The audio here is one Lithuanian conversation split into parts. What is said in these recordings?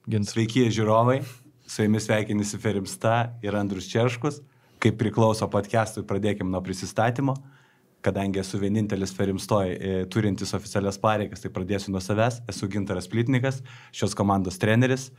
Sveiki žiūrovai, su jumis sveikinasi Ferimsta ir Andrius Čerškus. Kaip priklauso podcastui, pradėkime nuo prisistatymo. Kadangi esu vienintelis Ferimstoj turintis oficialias pareigas, tai pradėsiu nuo savęs. Esu Gintaras Plytnikas, šios komandos treneris,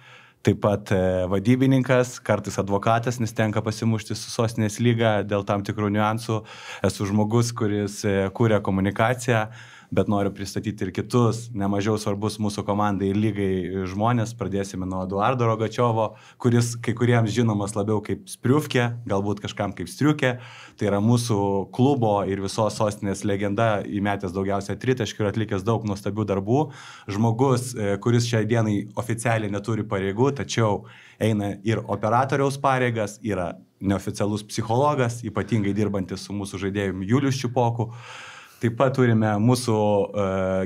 taip pat vadybininkas, kartais advokatas, nes tenka pasimušti su Sostinės lyga dėl tam tikrų niuansų. Esu žmogus, kuris kūrė komunikaciją, bet noriu pristatyti ir kitus, nemažiau svarbus mūsų komandai ir lygai žmonės. Pradėsime nuo Eduardo Rogačiovo, kuris kai kuriems žinomas labiau kaip Spriufkė, galbūt kažkam kaip Striukė. Tai yra mūsų klubo ir visos Sostinės legenda, įmetęs daugiausia tritaškių ir atlikęs daug nuostabių darbų. Žmogus, kuris šiai dienai oficialiai neturi pareigų, tačiau eina ir operatoriaus pareigas, yra neoficialus psichologas, ypatingai dirbantis su mūsų žaidėjumi Julius Čiupoku. Taip pat turime mūsų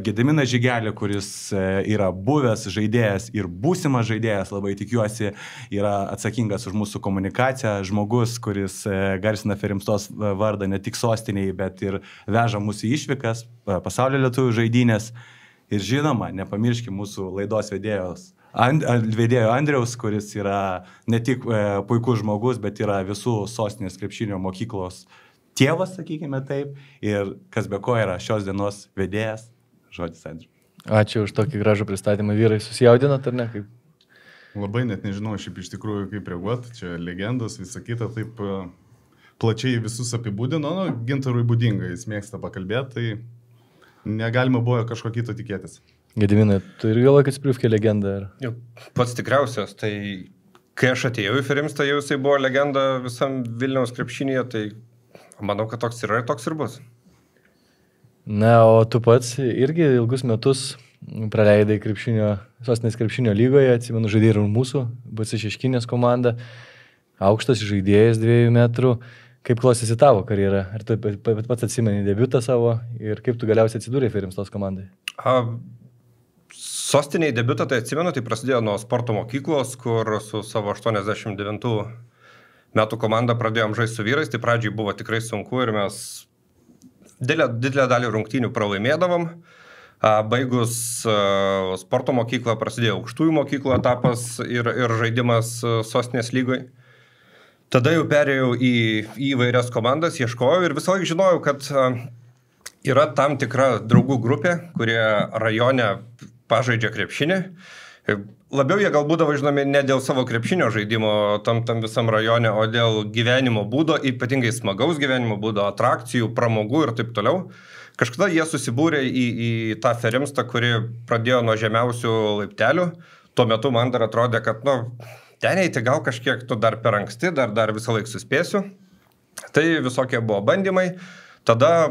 Gediminą Žygelį, kuris yra buvęs žaidėjas ir būsimas žaidėjas, labai tikiuosi, yra atsakingas už mūsų komunikaciją. Žmogus, kuris garsina Ferimstos vardą ne tik sostiniai, bet ir veža mūsų išvykas, pasaulio lietuvių žaidynės. Ir žinoma, nepamirškime mūsų laidos vedėjo Andriaus, kuris yra ne tik puikus žmogus, bet yra visų Sostinės krepšinio mokyklos tėvas, sakykime taip, ir kas be ko yra šios dienos vedėjas, žodis Andriu. Ačiū už tokį gražų pristatymą, vyrai. Susijaudinat ar ne? Kaip? Labai net nežinau šiaip iš tikrųjų kaip reaguoti, čia legendos, visa kita, taip plačiai visus apibūdino, Gintarui būdinga, jis mėgsta pakalbėti, tai negalima buvo kažko kito tikėtis. Gediminai, tu ir galvoji, kad Spriufkė legenda? Jau pats tikriausias, tai kai aš atėjau į Ferimstą, jau jisai buvo legenda visam Vilniaus krepšinėje, tai manau, kad toks yra ir toks ir bus. Na, o tu pats irgi ilgus metus praleidai Sostinės krepšinio lygoje, atsimenu, žaidėjai ir mūsų, bus Šeškinės komanda, aukštas žaidėjas 2 metrų. Kaip klostėsi tavo karjera? Ar tu pats atsimeni debiutą savo ir kaip tu galiausiai atsidūrė Ferimstos komandai? Sostiniai debiutą tai atsimenu, tai prasidėjo nuo sporto mokyklos, kur su savo 89 metų komandą pradėjom žaisti su vyrais, tai pradžiai buvo tikrai sunku ir mes didelę dalį rungtynių pralaimėdavom. Baigus sporto mokyklą prasidėjo aukštųjų mokyklų etapas ir žaidimas Sostinės lygoj. Tada jau perėjau į įvairias komandas, ieškojau ir visą laiką žinojau, kad yra tam tikra draugų grupė, kurie rajone pažaidžia krepšinį. Labiau jie gal būdavo žinomi ne dėl savo krepšinio žaidimo tam visam rajone, o dėl gyvenimo būdo, ypatingai smagaus gyvenimo būdo, atrakcijų, pramogų ir taip toliau. Kažkada jie susibūrė į tą Ferimstą, kuri pradėjo nuo žemiausių laiptelių. Tuo metu man dar atrodė, kad ten eiti gal kažkiek dar per anksti, dar visą laiką suspėsiu. Tai visokie buvo bandymai. Tada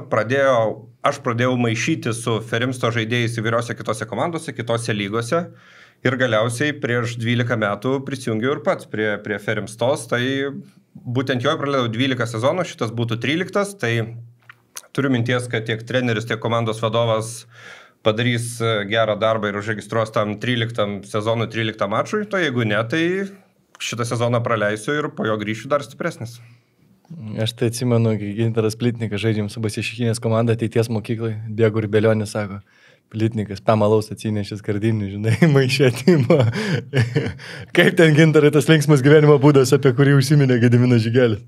aš pradėjau maišyti su Ferimsto žaidėjais įvairiose kitose komandose, kitose lygose. Ir galiausiai prieš 12 metų prisijungiau ir pats prie Ferimstos, tai būtent jo praleidau 12 sezonų, šitas būtų 13, tai turiu minties, kad tiek treneris, tiek komandos vadovas padarys gerą darbą ir užregistruos tam 13 sezonų, 13 mačui, to jeigu ne, tai šitą sezoną praleisiu ir po jo grįšiu dar stipresnis. Aš tai atsimenu, kai Gintaras Plytnikas žaidžiam su Šeškinės komanda ateities mokyklai, Bėgu ir Belionis sako, Plytnikas, pamalaus atsinešęs kardinių, žinai, maišėtimą. Kaip ten, Gintarai, tas linksmas gyvenimo būdas, apie kurį užsiminė Gediminas Žygelis?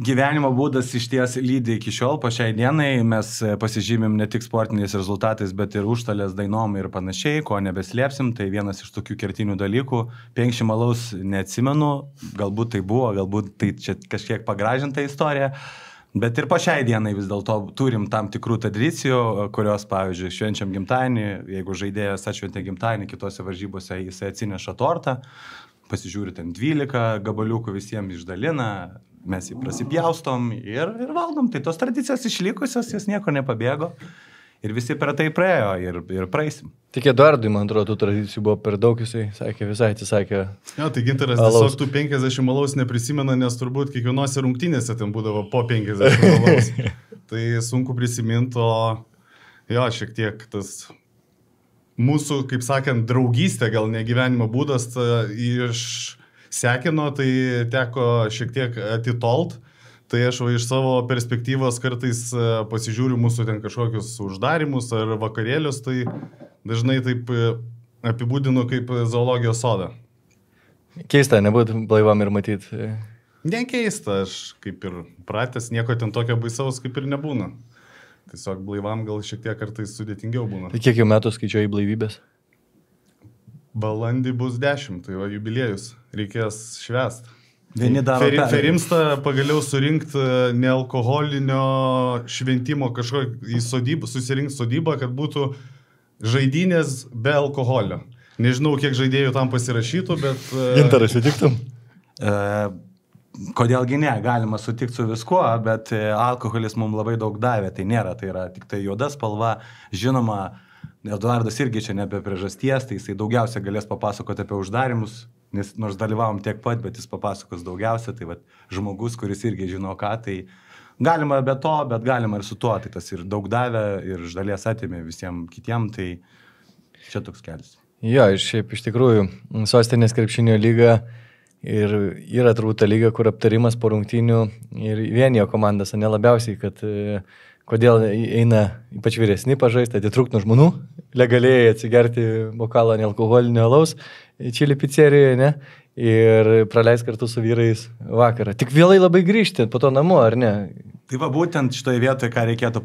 Gyvenimo būdas iš ties lydi iki šiol, po šiai dienai mes pasižymim ne tik sportiniais rezultatais, bet ir užtalės dainom ir panašiai, ko nebeslėpsim, tai vienas iš tokių kertinių dalykų. Penkšimalaus neatsimenu, galbūt tai buvo, galbūt tai čia kažkiek pagražinta istorija. Bet ir po šiai dienai vis dėlto turim tam tikrų tradicijų, kurios, pavyzdžiui, švenčiam gimtadienį, jeigu žaidėjas atšventė gimtadienį, kitose varžybose jisai atsineša tortą, pasižiūri ten 12 gabaliukų visiems išdalina, mes jį prasipjaustom ir valdom. Tai tos tradicijos išlikusios, jos nieko nepabėgo. Ir visi per tai praėjo ir praeisim. Tik Eduardui, man atrodo, tų tradicijų buvo per daug, jisai sakė, visai atsisakė. Ja, tai Gintaras tiesiog tų 50 malaus neprisimena, nes turbūt kiekvienose rungtynėse ten būdavo po 50 malaus. Tai sunku prisiminti, jo, šiek tiek tas mūsų, kaip sakant, draugystė, gal ne gyvenimo būdas išsekino, tai teko šiek tiek atitolt. Tai aš iš savo perspektyvos kartais pasižiūriu mūsų ten kažkokius uždarimus ar vakarėlius, tai dažnai taip apibūdinu kaip zoologijos sodą. Keista, nebūtų blaivam ir matyti. Nekeista, aš kaip ir pratęs, nieko ten tokio baisaus kaip ir nebūna. Tiesiog blaivam gal šiek tiek kartais sudėtingiau būna. Tai kiek jau metų skaičiuoji blaivybės? Balandį bus 10, tai va jubiliejus, reikės švęst. Vieni daro Ferimsta pagaliau surinkti nealkoholinio šventimo kažkokį į sodybą, susirinkti sodybą, kad būtų žaidynės be alkoholio. Nežinau, kiek žaidėjų tam pasirašytų, bet... Gintaras, sutiktum? Kodėlgi ne, galima sutikti su viskuo, bet alkoholis mums labai daug davė, tai nėra, tai yra tik tai juoda spalva, žinoma, Eduardas irgi čia ne apie priežasties, tai jisai daugiausia galės papasakoti apie uždarimus, nes nors dalyvavom tiek pat, bet jis papasakos daugiausia, tai vat, žmogus, kuris irgi žino ką, tai galima be to, bet galima ir su tuo, tai tas ir daug davė ir iš dalies atėmė visiems kitiem, tai čia toks kelias. Jo, šiaip iš tikrųjų, Sostinės krepšinio lyga ir yra turbūt ta lyga, kur aptarimas po rungtynių ir vienijo komandas, ne labiausiai, kad kodėl eina ypač vyresni pažaisti, atitrūkti nuo žmonių, legaliai atsigerti bokalą nealkoholinio alaus Čili pizzerijoje, ne? Ir praleis kartu su vyrais vakarą. Tik vėlai labai grįžti, po to namo, ar ne? Tai va būtent šitoje vietoje, ką reikėtų,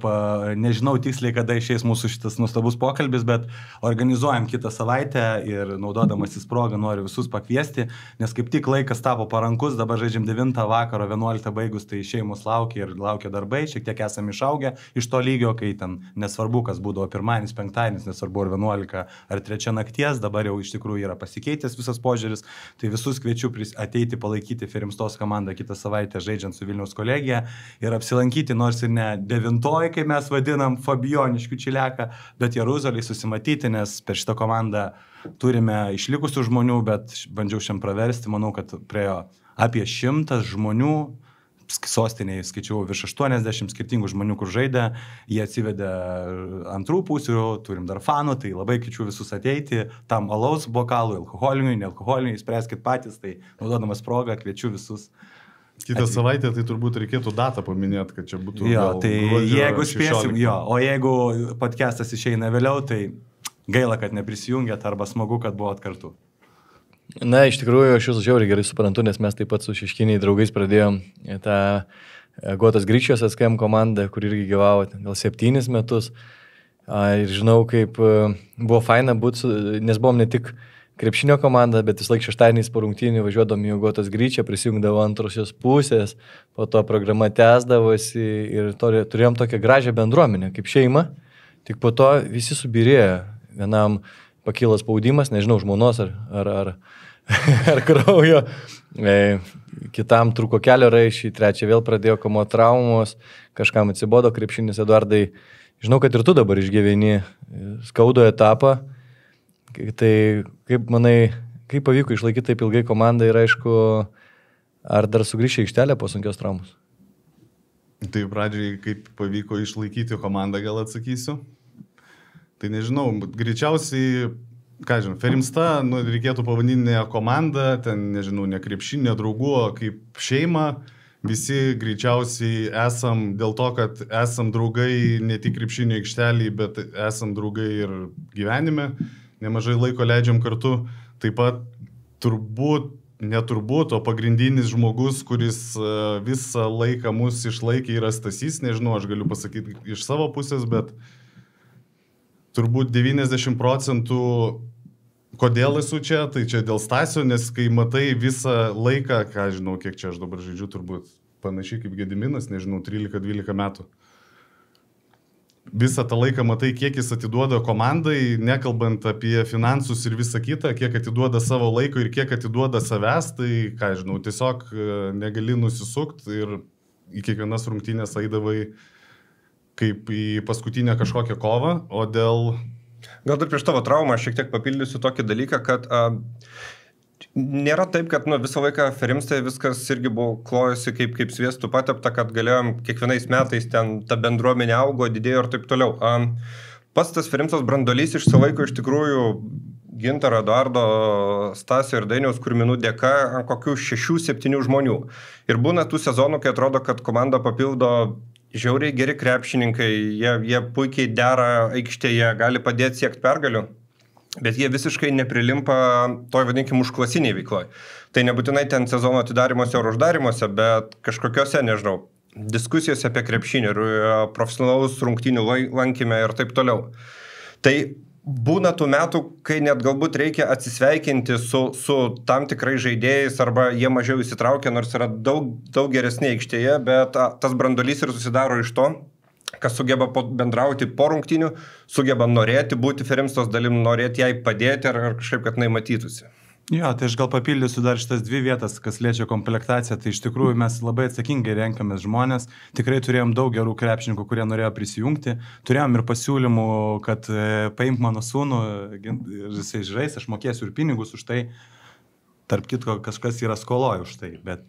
nežinau tiksliai, kada išeis mūsų šitas nuostabus pokalbis, bet organizuojam kitą savaitę ir naudodamasis progą noriu visus pakviesti, nes kaip tik laikas tapo parankus, dabar žaidžiam 9 vakaro, 11 baigus, tai šeimos laukia ir laukia darbai, šiek tiek esame išaugę iš to lygio, kai ten nesvarbu, kas būdavo pirmadienis, penktadienis, nesvarbu ar 11 ar 3 nakties, dabar jau iš tikrųjų yra pasikeitęs visas požiūris, tai visus kviečiu ateiti palaikyti Ferimstos komandą kitą savaitę žaidžiant su Vilniaus kolegija ir apsilankyti, nors ir ne 9, kaip mes vadinam, Fabioniškių Čiliaką, bet Jeruzalėje susimatyti, nes per šitą komandą turime išlikusių žmonių, bet bandžiau šiam praversti, manau, kad priejo apie 100 žmonių, Sostinėje skaičiau virš 80 skirtingų žmonių, kur žaidė, jie atsivedė antrų pusių, turim dar fanų, tai labai kviečiu visus ateiti, tam alaus bokalui, alkoholiniui, nealkoholiniui, spręskit patys, tai naudodamas progą kviečiu visus. Kitą savaitę tai turbūt reikėtų datą paminėti, kad čia būtų... Jo, tai jeigu spėsim, jo, o jeigu podcastas išeina vėliau, tai gaila, kad neprisijungėt arba smagu, kad buvot kartu. Na, iš tikrųjų, aš jūs žiauriai gerai suprantu, nes mes taip pat su šeškiniai draugais pradėjom tą Gotas Gryčios SKM komandą, kur irgi gyvavo gal 7 metus. Ir žinau, kaip buvo faina būti, nes buvom ne tik krepšinio komanda, bet vis laik šeštadieniais po rungtynių važiuodom į Gotas Gryčią, prisijungdavo antrosios pusės, po to programa tęsdavosi ir turėjom tokią gražią bendruomenę, kaip šeima, tik po to visi subirėjo, vienam pakilo spaudimas, nežinau, žmonos ar kraujo, kitam truko kelio raišį, trečią vėl pradėjo kamuoti traumos, kažkam atsibodo krepšinis. Eduardai, žinau, kad ir tu dabar išgyveni skaudo etapą, tai kaip manai, kaip pavyko išlaikyti taip ilgai komandą ir aišku, ar dar sugrįžti į aikštelę po sunkios traumos? Tai pradžiai, kaip pavyko išlaikyti komandą, gal atsakysiu. Tai nežinau, greičiausiai, ką žinau, Ferimsta, reikėtų pavadinti ne komandą, ten, nežinau, ne krepšinį, ne draugų, kaip šeima. Visi greičiausiai esam dėl to, kad esam draugai ne tik krepšinio aikštelį, bet esam draugai ir gyvenime. Nemažai laiko leidžiam kartu. Taip pat neturbūt, o pagrindinis žmogus, kuris visą laiką mus išlaikė, yra Stasys. Nežinau, aš galiu pasakyti iš savo pusės, bet turbūt 90% kodėl esu čia, tai čia dėl Stasio, nes kai matai visą laiką, ką žinau, kiek čia aš dabar žaidžiu, turbūt panašiai kaip Gediminas, nežinau, 13-12 metų. Visą tą laiką matai, kiek jis atiduoda komandai, nekalbant apie finansus ir visą kitą, kiek atiduoda savo laiko ir kiek atiduoda savęs, tai ką žinau, tiesiog negali nusisukti ir į kiekvienas rungtynės eidavai kaip į paskutinę kažkokią kovą, o dėl... Gal dar prieš tavo traumą šiek tiek papildysiu tokį dalyką, kad nėra taip, kad visą laiką Ferimstai viskas irgi buvo klojosi kaip sviestų patepta, kad galėjom kiekvienais metais ten ta bendruomenė augo, didėjo ir taip toliau. Pats tas Ferimstos brandolys išsilaiko iš tikrųjų Gintaro, Eduardo, Stasio ir Dainiaus Kurminų dėka ant kokių 6-7 žmonių. Ir būna tų sezonų, kai atrodo, kad komanda papildo žiauriai geri krepšininkai, jie puikiai dera aikštėje, gali padėti siekti pergalių. bet jie visiškai neprilimpa toj, vadinkim, užklasiniai veikloje. Tai nebūtinai ten sezono atidarimuose ar uždarimuose, bet kažkokiose, nežinau, diskusijose apie krepšinį ir profesionalaus rungtynių lankymę ir taip toliau. Tai būna tų metų, kai net galbūt reikia atsisveikinti su tam tikrai žaidėjais arba jie mažiau įsitraukia, nors yra daug geresnė aikštėje, bet tas branduolys ir susidaro iš to, kas sugeba bendrauti po rungtynių, sugeba norėti būti Ferimstos dalim, norėti jai padėti ar kažkaip, kad jinai matytųsi. Jo, tai aš gal papildysiu dar šitas 2 vietas, kas liečia komplektaciją. Tai iš tikrųjų mes labai atsakingai renkamės žmonės. Tikrai turėjom daug gerų krepšininkų, kurie norėjo prisijungti. Turėjom ir pasiūlymų, kad paimk mano sūnų ir jisai žais, aš mokėsiu ir pinigus už tai. Tarp kitko, kažkas yra skoloje už tai, bet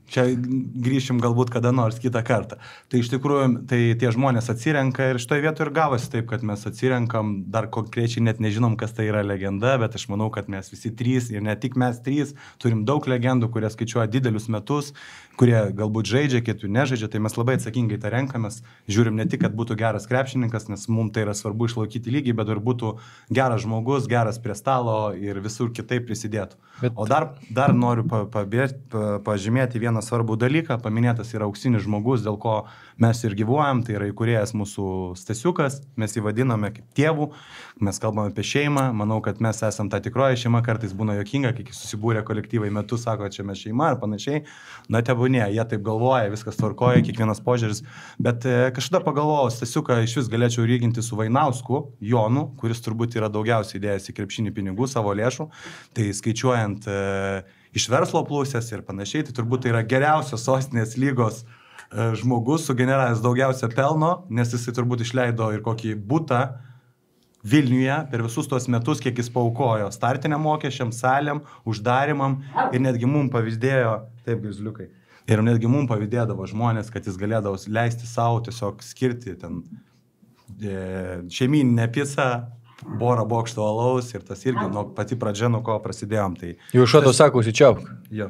čia grįšim galbūt kada nors kitą kartą. Tai iš tikrųjų, tai tie žmonės atsirenka ir šitoje vietoje ir gavosi taip, kad mes atsirenkam, dar konkrečiai net nežinom, kas tai yra legenda, bet aš manau, kad mes visi 3 ir ne tik mes 3 turim daug legendų, kurie skaičiuoja didelius metus, kurie galbūt žaidžia, kitų nežaidžia, tai mes labai atsakingai tą renkamės, žiūrim ne tik, kad būtų geras krepšininkas, nes mums tai yra svarbu išlaikyti lygį, bet ir būtų geras žmogus, geras prie stalo ir visur kitaip prisidėtų. O dar noriu pažymėti vieną svarbų dalyką, paminėtas yra auksinis žmogus, dėl ko mes ir gyvuojam, tai yra įkūrėjas mūsų Stasiukas, mes jį vadiname kaip tėvų, mes kalbame apie šeimą, manau, kad mes esam ta tikroji šeima, kartais būna juokinga, kai susibūrė kolektyvai metus, sako, čia mes šeima ir panašiai, na tebūnė, jie taip galvoja, viskas tvarkoja, kiekvienas požiūris, bet kažkada pagalvojau, Stasiuką iš vis galėčiau lyginti su Vainausku, Jonu, kuris turbūt yra daugiausiai įdėjęs į krepšinį pinigų savo lėšų, tai skaičiuojant iš verslo pusės ir panašiai, tai turbūt tai yra geriausios sostinės lygos žmogus, sugeneravęs daugiausia pelno, nes jisai turbūt išleido ir kokį butą Vilniuje per visus tuos metus, kiek jis paaukojo startiniam mokesčiam, salėm, uždarimam ir netgi mum pavyzdėjo, taip gizliukai, ir netgi mum pavydėdavo žmonės, kad jis galėdavo leisti savo tiesiog skirti ten šeimyninę pizzą, porą bokšto alaus ir tas irgi nuo pati pradžia, nuo ko prasidėjom. Tai jau šato sako, užsičiaupk. Jo,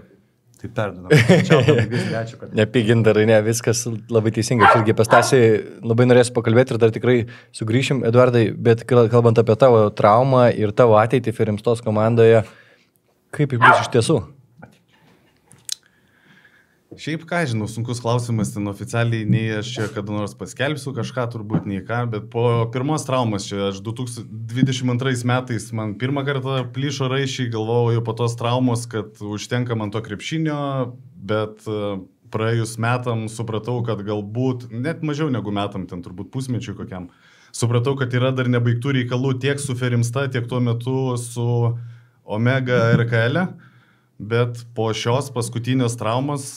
tai perdodam. Kad... Nepigindarai, ne, viskas labai teisingai. Aš irgi apie Stasį labai norėsiu pakalbėti ir dar tikrai sugrįšim, Eduardai, bet kalbant apie tavo traumą ir tavo ateitį Ferimstos komandoje, kaip bus iš tiesų? Šiaip, ką žinau, sunkus klausimas, ten oficialiai nei aš čia kada nors paskelbsiu kažką, turbūt nei ką, bet po pirmos traumas čia, aš 2022 metais man pirmą kartą plyšo raiščiai, galvojau jau po tos traumos, kad užtenka man to krepšinio, bet praėjus metam supratau, kad galbūt, net mažiau negu metam, ten turbūt pusmečiui kokiam, supratau, kad yra dar nebaigtų reikalų tiek su Ferimsta, tiek tuo metu su Omega RKL. Bet po šios paskutinės traumas,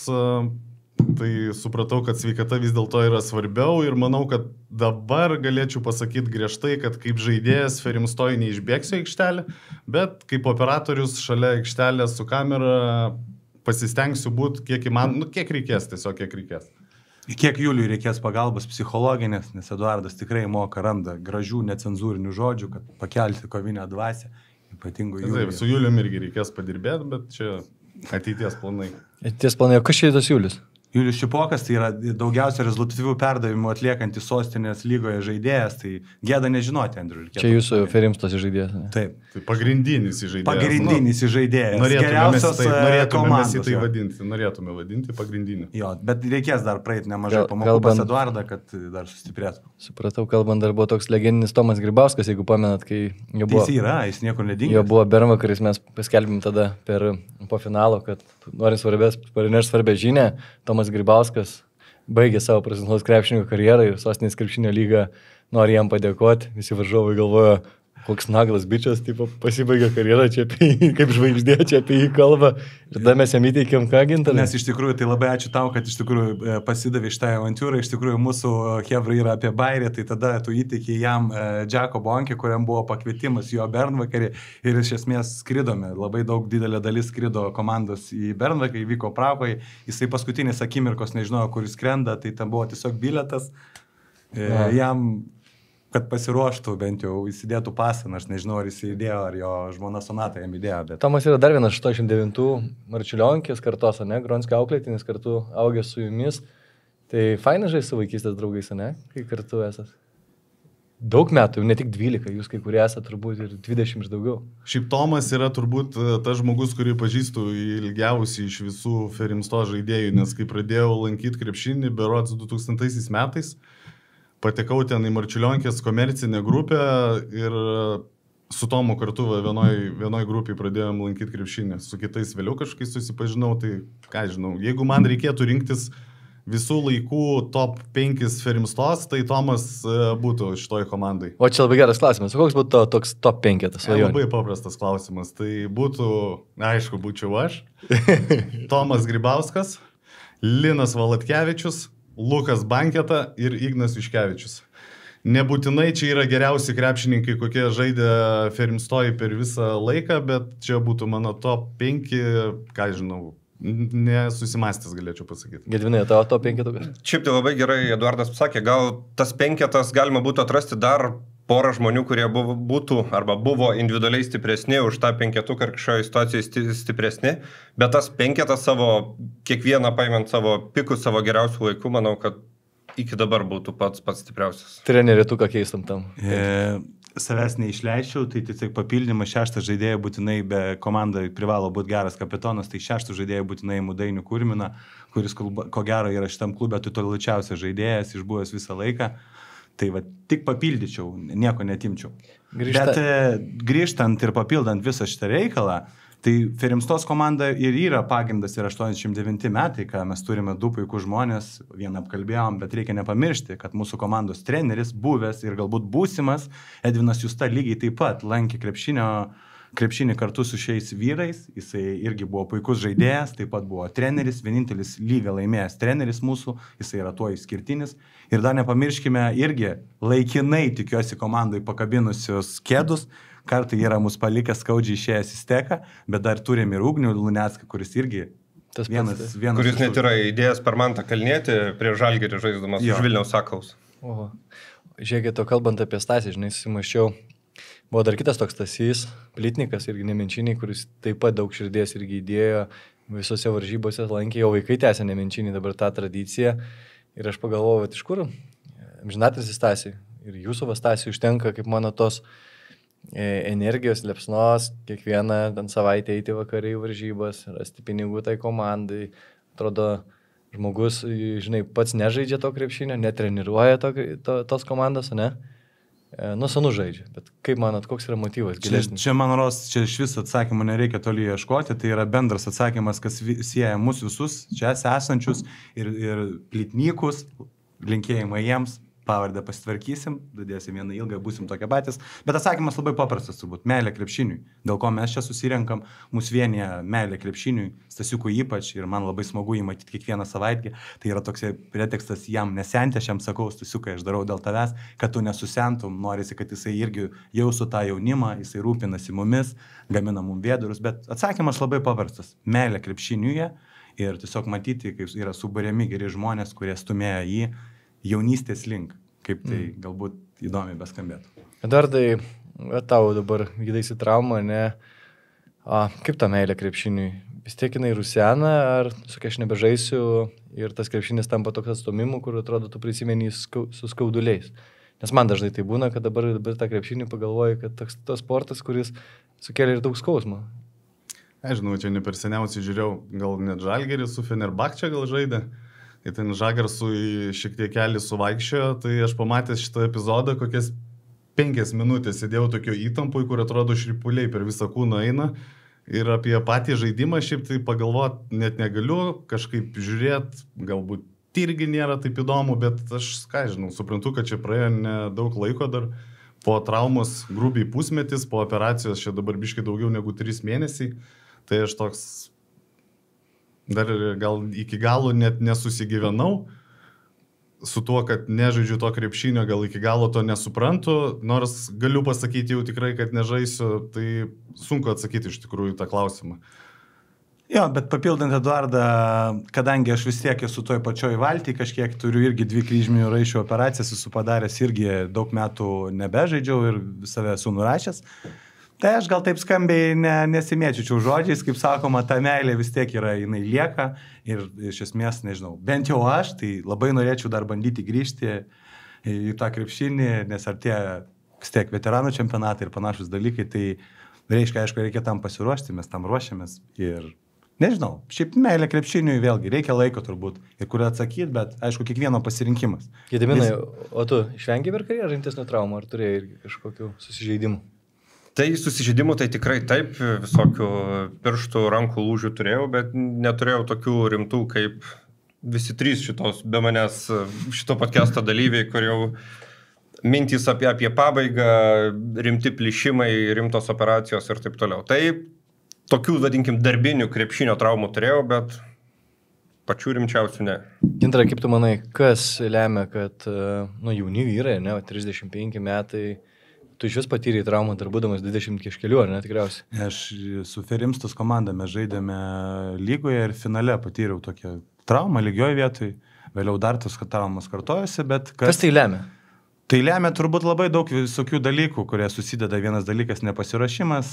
tai supratau, kad sveikata vis dėlto yra svarbiau ir manau, kad dabar galėčiau pasakyti griežtai, kad kaip žaidėjas Ferimstoj neišbėgsiu aikštelę, bet kaip operatorius šalia aikštelės su kamera pasistengsiu būti kiek įmanoma, kiek reikės, tiesiog kiek reikės. Kiek Juliui reikės pagalbos psichologinės, nes Eduardas tikrai moka, randa gražių necenzūrinių žodžių, kad pakelti kovinę dvasią. Ypatingo Juliui. Taip, su Julium irgi reikės padirbėti, bet čia ateities planai. Ateities planai, o kas čia tas Julius? Julius Šipokas tai yra daugiausia rezultatyvių perdavimų atliekantis sostinės lygoje žaidėjas, tai gėda nežinoti, Andriu. Čia jūsų Ferimstos žaidėjas. Ne? Taip. Tai pagrindinis žaidėjas. Pagrindinis žaidėjas. Norėtume mes į tai vadinti. Norėtume vadinti pagrindinį. Jo, bet reikės dar praeiti nemažai pamokų pas Eduardą, kad dar sustiprėtų. Supratau, kalbant, dar buvo toks legendinis Tomas Grybauskas, jeigu pamenat, kai jo buvo... Jis yra, jis niekur nedingęs. Jo buvo Bernvakaris, mes paskelbėm tada po finalo, kad norint svarbę žinią, Tomas Grybauskas baigė savo profesionalaus krepšinio karjerą ir sostinės krepšinio lyga nori jam padėkoti. Visi varžovai galvojo, koks naglas bičias, tipo, pasibaigė karjerą, čia apie jį, kaip žvaigždė, čia apie jį kalba. Ir tada mes jam įteikėm ką gintarį. Nes iš tikrųjų, tai labai ačiū tau, kad iš tikrųjų pasidavė šitą avantūrą. Iš tikrųjų, mūsų hebra yra apie bairį, tai tada tu įteikė jam Džeko Bonkį, kuriam buvo pakvietimas jo Bernvakarį. Ir iš esmės skridome. Labai daug didelė dalis skrido komandos į Bernvakarį, vyko Prahoje. Jisai paskutinės akimirkos nežinojo, kur jis skrenda, tai ten buvo tiesiog bilietas. Jam... kad pasiruoštų, bent jau įsidėtų pasą, aš nežinau, ar jis įdėjo, ar jo žmona Sonata jam įdėjo. Bet... Tomas yra dar vienas 89 Marčiulionkės kartos, ne? Gronskio auklėtinis kartu augęs su jumis. Tai faina žaisti su vaikystės draugais, ne? Kai kartu esat. daug metų, ne tik 12, jūs kai kurie esate turbūt ir 20 ir daugiau. Šiaip Tomas yra turbūt tas žmogus, kurį pažįstu ilgiausiai iš visų Ferimsto žaidėjų, nes kai pradėjau lankyti krepšinį, berods 2000 metais, patekau ten į Marčiulionkės komercinę grupę ir su Tomu kartu vienoj grupiai pradėjom lankyti krepšinį. Su kitais vėliau kažkai susipažinau, tai ką žinau, jeigu man reikėtų rinktis visų laikų top 5 Ferimstos, tai Tomas būtų šitoj komandai. O čia labai geras klausimas. O koks būtų toks top 5 tas svajonė? Labai paprastas klausimas. Tai būtų, aišku, būčiau aš, Tomas Grybauskas, Linas Valatkevičius, Lukas Banketa ir Ignas Viškevičius. Nebūtinai čia yra geriausi krepšininkai, kokie žaidė Ferimstoj per visą laiką, bet čia būtų mano top 5, ką žinau, nesusimastęs galėčiau pasakyti. Gedvinai, tavo top 5? Šiaip tai labai gerai Eduardas pasakė, gal tas 5 galima būtų atrasti dar porą žmonių, kurie būtų arba buvo individualiai stipresni už tą 5 ar kažkoje situacijoje stipresni, bet tas 5 savo, kiekvieną paimant savo pikus, savo geriausių laikų, manau, kad iki dabar būtų pats stipriausias. Treneri, tu ką keistum tam? Savęs neišleičiau, tai tiesiog papildymas 6 žaidėjų būtinai be komandai privalo būti geras kapitonas, tai 6 žaidėjų būtinai Mudainių Kurminą, kuris ko gero yra šitam klube tituluočiausias žaidėjas, išbuvęs visą laiką. Tai va, tik papildyčiau, nieko netimčiau. Bet grįžtant ir papildant visą šitą reikalą, tai Ferimstos komanda ir yra pagrindas ir 89 metai, ką mes turime 2 puikus žmonės, vieną apkalbėjom, bet reikia nepamiršti, kad mūsų komandos treneris, buvęs ir galbūt būsimas, Edvinas Justa lygiai taip pat lankė krepšinį kartu su šiais vyrais, jisai irgi buvo puikus žaidėjas, taip pat buvo treneris, vienintelis lygą laimėjęs treneris mūsų, jisai yra tuo išskirtinis. Ir dar nepamirškime irgi laikinai, tikiuosi, komandai pakabinusios kėdus, kartai yra mus palikęs skaudžiai išėjęs į steką, bet dar turim ir Ugnių Lunecką, kuris irgi vienas kuris net yra idėjas per Mantą Kalnietį prie Žalgirį žaisdamas už Vilniaus Sakaus. Oho. Žiūrėkit, kalbant apie Stasį, žinai, susimaščiau, buvo dar kitas toks Stasys, Plitnikas irgi Nemenčiniai, kuris taip pat daug širdies irgi įdėjo, visose varžybose lankė, jo vaikai tęsia Nemenčiniai dabar tą tradiciją ir aš pagalvojau, iš kur amžinatilsį Stasį ir jūsų Stasį užtenka, kaip mano tos energijos, liepsnos, kiekvieną savaitę eiti vakariai varžybas, rasti pinigų tai komandai. Atrodo, žmogus, žinai, pats nežaidžia to krepšinio, netreniruoja tos komandos, ne? Nuo senų žaidžia, bet kaip manot, koks yra motyvas gilesnis? Čia man rodos, čia iš viso atsakymų nereikia toli ieškoti, tai yra bendras atsakymas, kas sieja mus visus, čia esančius ir Plitnykus, linkėjimai jiems. Pavardę pasitvarkysim, dadėsim vieną ilgą, būsim tokie patys. Bet atsakymas labai paprastas turbūt, meilė krepšiniui. Dėl ko mes čia susirenkam, mūsų vienyje meilė krepšiniui, Stasiukui ypač, ir man labai smagu jį matyti kiekvieną savaitę. Tai yra toks pretekstas jam nesenti, aš jam sakau, Stasiukai, aš darau dėl tavęs, kad tu nesusentum, norisi, kad jisai irgi jaustų tą jaunimą, jisai rūpinasi mumis, gamina mum vėdurus, bet atsakymas labai paprastas, meilė krepšiniuje ir tiesiog matyti, kaip yra subariami geri žmonės, kurie stumėjo jį jaunystės link, kaip tai galbūt įdomiai beskambėtų. Eduardai, tau dabar gydaisi traumą, ne? Kaip ta meilė krepšiniui? Vis tiek jinai rusena, ar sakai, aš nebežaisiu ir tas krepšinis tampa toks atstumimu, kur atrodo tu prisimeni su skauduliais. Nes man dažnai tai būna, kad dabar tą krepšinį pagalvoju, kad tas sportas, kuris sukelia ir daug skausmo. Aš žinau, čia ne per seniausiai žiūrėjau, gal net Žalgirį su Fenerbahče gal žaidė. Tai ten Žagarsui šiek tiek kelį suvaikščiojo, tai aš pamatęs šitą epizodą, kokias 5 minutės sėdėjau tokio įtampui, kur atrodo šripuliai per visą kūną eina. Ir apie patį žaidimą šiaip tai pagalvoti net negaliu, kažkaip žiūrėti, galbūt irgi nėra taip įdomu, bet aš, ką žinau, suprantu, kad čia praėjo nedaug laiko dar. Po traumos grubiai pusmetis, po operacijos čia dabar biškai daugiau negu 3 mėnesiai. Tai aš toks dar gal iki galo net nesusigyvenau su tuo, kad nežaidžiu to krepšinio, gal iki galo to nesuprantu, nors galiu pasakyti jau tikrai, kad nežaisiu, tai sunku atsakyti iš tikrųjų tą klausimą. Jo, bet papildant Eduardą, kadangi aš vis tiek esu toj pačioj valty, kažkiek turiu irgi 2 kryžminių raiščių operacijas, esu padaręs irgi daug metų nebežaidžiau ir save esu nurašęs. Tai aš gal taip skambiai nesimėčiučiau žodžiais, kaip sakoma, ta meilė vis tiek yra, jinai lieka ir iš esmės, nežinau, bent jau aš, tai labai norėčiau dar bandyti grįžti į tą krepšinį, nes artėja vis tiek veteranų čempionatai ir panašus dalykai, tai reiškia, aišku, reikia tam pasiruošti, mes tam ruošiamės ir nežinau, šiaip meilė krepšiniui vėlgi, reikia laiko turbūt ir kur atsakyti, bet aišku, kiekvieno pasirinkimas. Gediminai, o tu išvengi per karjerą rimtesnių traumų, ar turėjai irgi kažkokių susižeidimų? Tai susižeidimų tai tikrai taip, visokių pirštų, rankų lūžių turėjau, bet neturėjau tokių rimtų kaip visi trys be manęs šito podcast'o dalyviai, kur jau mintys apie pabaigą, rimti plyšimai, rimtos operacijos ir taip toliau. Tai tokių, vadinkim, darbinių krepšinio traumų turėjau, bet pačių rimčiausių ne. Gintarai, kaip tu manai, kas lemia, kad jauni vyrai, ne, 35 metai, tu iš vis patyrei traumą dar būdamas 20 kažkelių, ar ne, tikriausiai? Aš su Ferimstos komanda mes žaidėme lygoje ir finale patyriau tokią traumą lygioj vietoj, vėliau dar tos traumas kartojasi, bet... Kas tai lemia? Tai lemia turbūt labai daug visokių dalykų, kurie susideda. Vienas dalykas nepasiruošimas,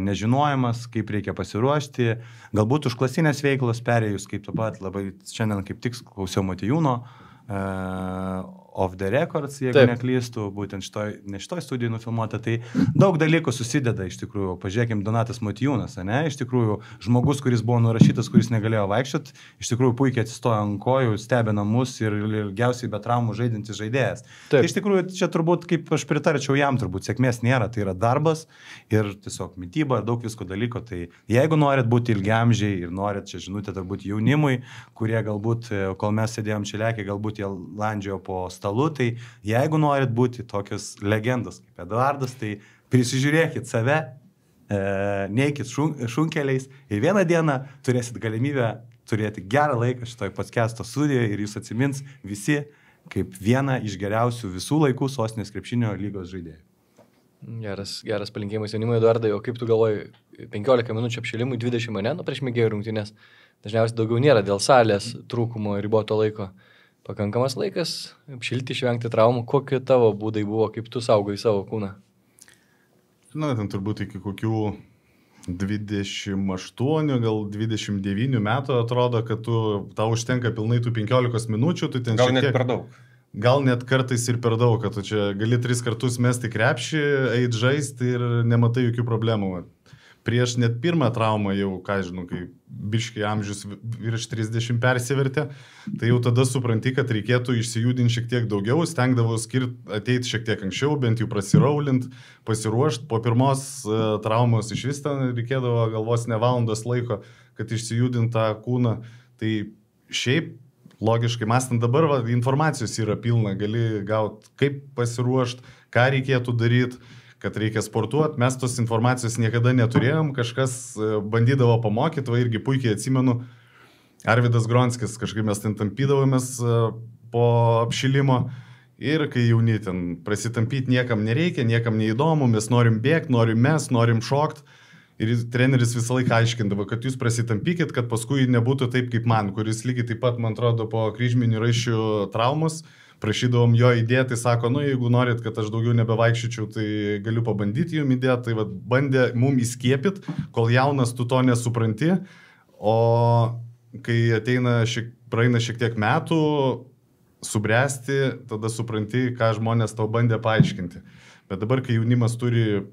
nežinojimas, kaip reikia pasiruošti, galbūt užklasinės veiklos perėjus, kaip tu pat labai šiandien kaip tik klausiau Motiejūno, off the records, jeigu Taip. neklystų, būtent ne šitoj studijai nufilmuota, tai daug dalykų susideda iš tikrųjų. Pažiūrėkim, Donatas Motiejūnas, ne, iš tikrųjų žmogus, kuris buvo nurašytas, kuris negalėjo vaikščioti, iš tikrųjų puikiai atsistojo ant kojų, stebina mus ir ilgiausiai be traumų žaidintis žaidėjas. Tai iš tikrųjų čia turbūt, kaip aš pritarčiau jam, turbūt sėkmės nėra, tai yra darbas ir tiesiog mityba ir daug visko dalyko. Tai jeigu norit būti ilgiamžiai ir norit, čia žinutė turbūt jaunimui, kurie galbūt, kol mes sėdėjom Čilekė, galbūt jie landžiojo po stalu, tai jeigu norit būti tokios legendos kaip Eduardas, tai prisižiūrėkit save, neikit šunkeliais ir vieną dieną turėsit galimybę turėti gerą laiką šitoj podcast'o studijoje ir jūs atsimins visi kaip vieną iš geriausių visų laikų sostinės krepšinio lygos žaidėjų. Geras palinkėjimas jaunimui, Eduardai, o kaip tu galvoji, 15 minučių apšilimui, 20 ne, prieš mėgėjų rungtynės, dažniausiai daugiau nėra dėl salės trūkumo ir riboto laiko. Pakankamas laikas apšilti, išvengti traumų. Kokie tavo būdai buvo, kaip tu saugai savo kūną? Na, ten turbūt iki kokių 28, gal 29 metų atrodo, kad tau užtenka pilnai tų 15 minučių. Tu ten gal net per daug. Gal net kartais ir per daug, kad tu čia gali 3 kartus mesti krepšį, eit žaisti ir nematai jokių problemų. Prieš net pirmą traumą jau, ką žinau, kai biškai amžius virš 30 persivertė, tai jau tada supranti, kad reikėtų išsijudinti šiek tiek daugiau, stengdavau ateiti šiek tiek anksčiau, bent jau prasiraulint, pasiruošti. Po pirmos traumos iš vis ten reikėdavo galvos ne valandos laiko, kad išsijudint tą kūną. Tai šiaip, logiškai mąstant dabar, informacijos yra pilna, gali gauti, kaip pasiruošti, ką reikėtų daryti, kad reikia sportuoti. Mes tos informacijos niekada neturėjom, kažkas bandydavo pamokyti, irgi puikiai atsimenu, Arvydas Gronskis, kažkaip mes ten tampydavomės po apšilimo ir kai jauni ten prasitampyti niekam nereikia, niekam neįdomu, mes norim bėgti, norim šokti. Ir treneris visą laiką aiškindavo, kad jūs prasitampykit, kad paskui nebūtų taip kaip man, kuris lygiai taip pat, man atrodo, po kryžminių raiščių traumus, prašydavom jo įdėti, sako, jeigu norit, kad aš daugiau nebevaikščiučiau, tai galiu pabandyti jums įdėti, tai bandė mum įskiepit, kol jaunas tu to nesupranti, o kai praeina šiek tiek metų, subręsti, tada supranti, ką žmonės tau bandė paaiškinti. Bet dabar, kai jaunimas turi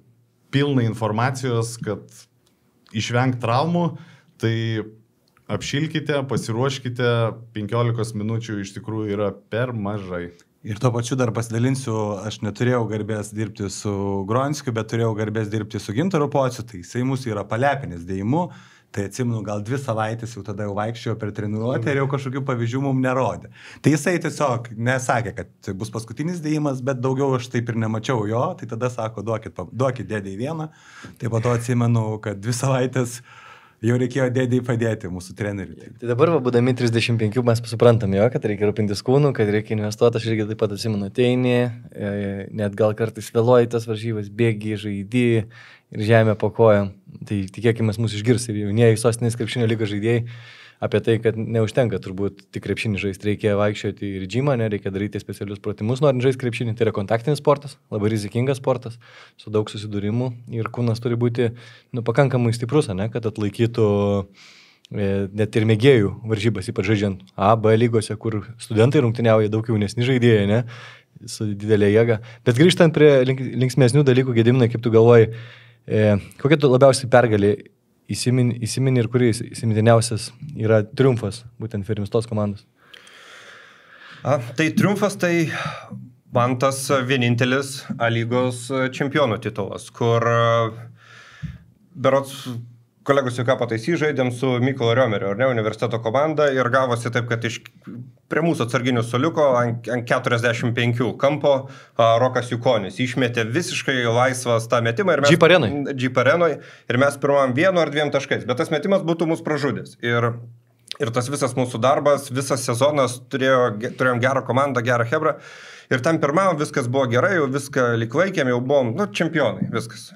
pilną informacijos, kad išvengt traumų, tai apšilkite, pasiruoškite, 15 minučių iš tikrųjų yra per mažai. Ir tuo pačiu dar pasidalinsiu, aš neturėjau garbės dirbti su Gronskiu, bet turėjau garbės dirbti su Gintaru Pociu, tai jisai mūsų yra palepinės dėjimu, tai atsimenu, gal 2 savaitės jau tada jau vaikščiojo per treniruotę ir jau kažkokių pavyzdžių mums nerodė. Tai jisai tiesiog nesakė, kad tai bus paskutinis dėjimas, bet daugiau aš taip ir nemačiau jo, tai tada sako, duokit dėdį į vieną, tai po to atsimenu, kad 2 savaitės jau reikėjo dėdėjai padėti mūsų treneriui. Tai dabar, būdami 35, mes suprantam jo, kad reikia rūpintis kūnu, kad reikia investuoti, aš irgi taip pat atsimenu ateini, net gal kartais vėluoji tas varžybas, bėgi, žaidži ir žemė po kojom. Tai tikėkime, mūsų išgirs ir jaunieji sostinės krepšinio lygos žaidėjai apie tai, kad neužtenka turbūt tik krepšinį žaisti, reikia vaikščioti ir džimą, reikia daryti specialius pratimus, norint žaisti krepšinį. Tai yra kontaktinis sportas, labai rizikingas sportas, su daug susidūrimų ir kūnas turi būti pakankamai stiprus, kad atlaikytų net ir mėgėjų varžybas, ypač žaidžiant A, B lygose, kur studentai rungtyniauja daug jaunesni žaidėjai, ne, su didelė jėga. Bet grįžtant prie linksmesnių dalykų, Gediminai, kaip tu galvoji, kokia tu labiausiai pergalė įsimini ir kuris įsimintiniausias yra triumfas, būtent Ferimstos komandos? Tai triumfas, tai man tas vienintelis A lygos čempionų titulas, kur berods kolegos jau ką pataisy, žaidėm su Mykolo Riomerio, ar ne, universiteto komanda ir gavosi taip, kad prie mūsų atsarginių soliuko ant 45 kampo Rokas Jukonis išmetė visiškai laisvas tą metimą. Jeep arenoj. Ir mes pirmam 1 ar 2 taškais, bet tas metimas būtų mus pražudęs. Ir tas visas mūsų darbas, visas sezonas turėjom gerą komandą, gerą hebrą. Ir tam pirmam viskas buvo gerai, jau viską lyg laikėm, jau buvom, čempionai, viskas.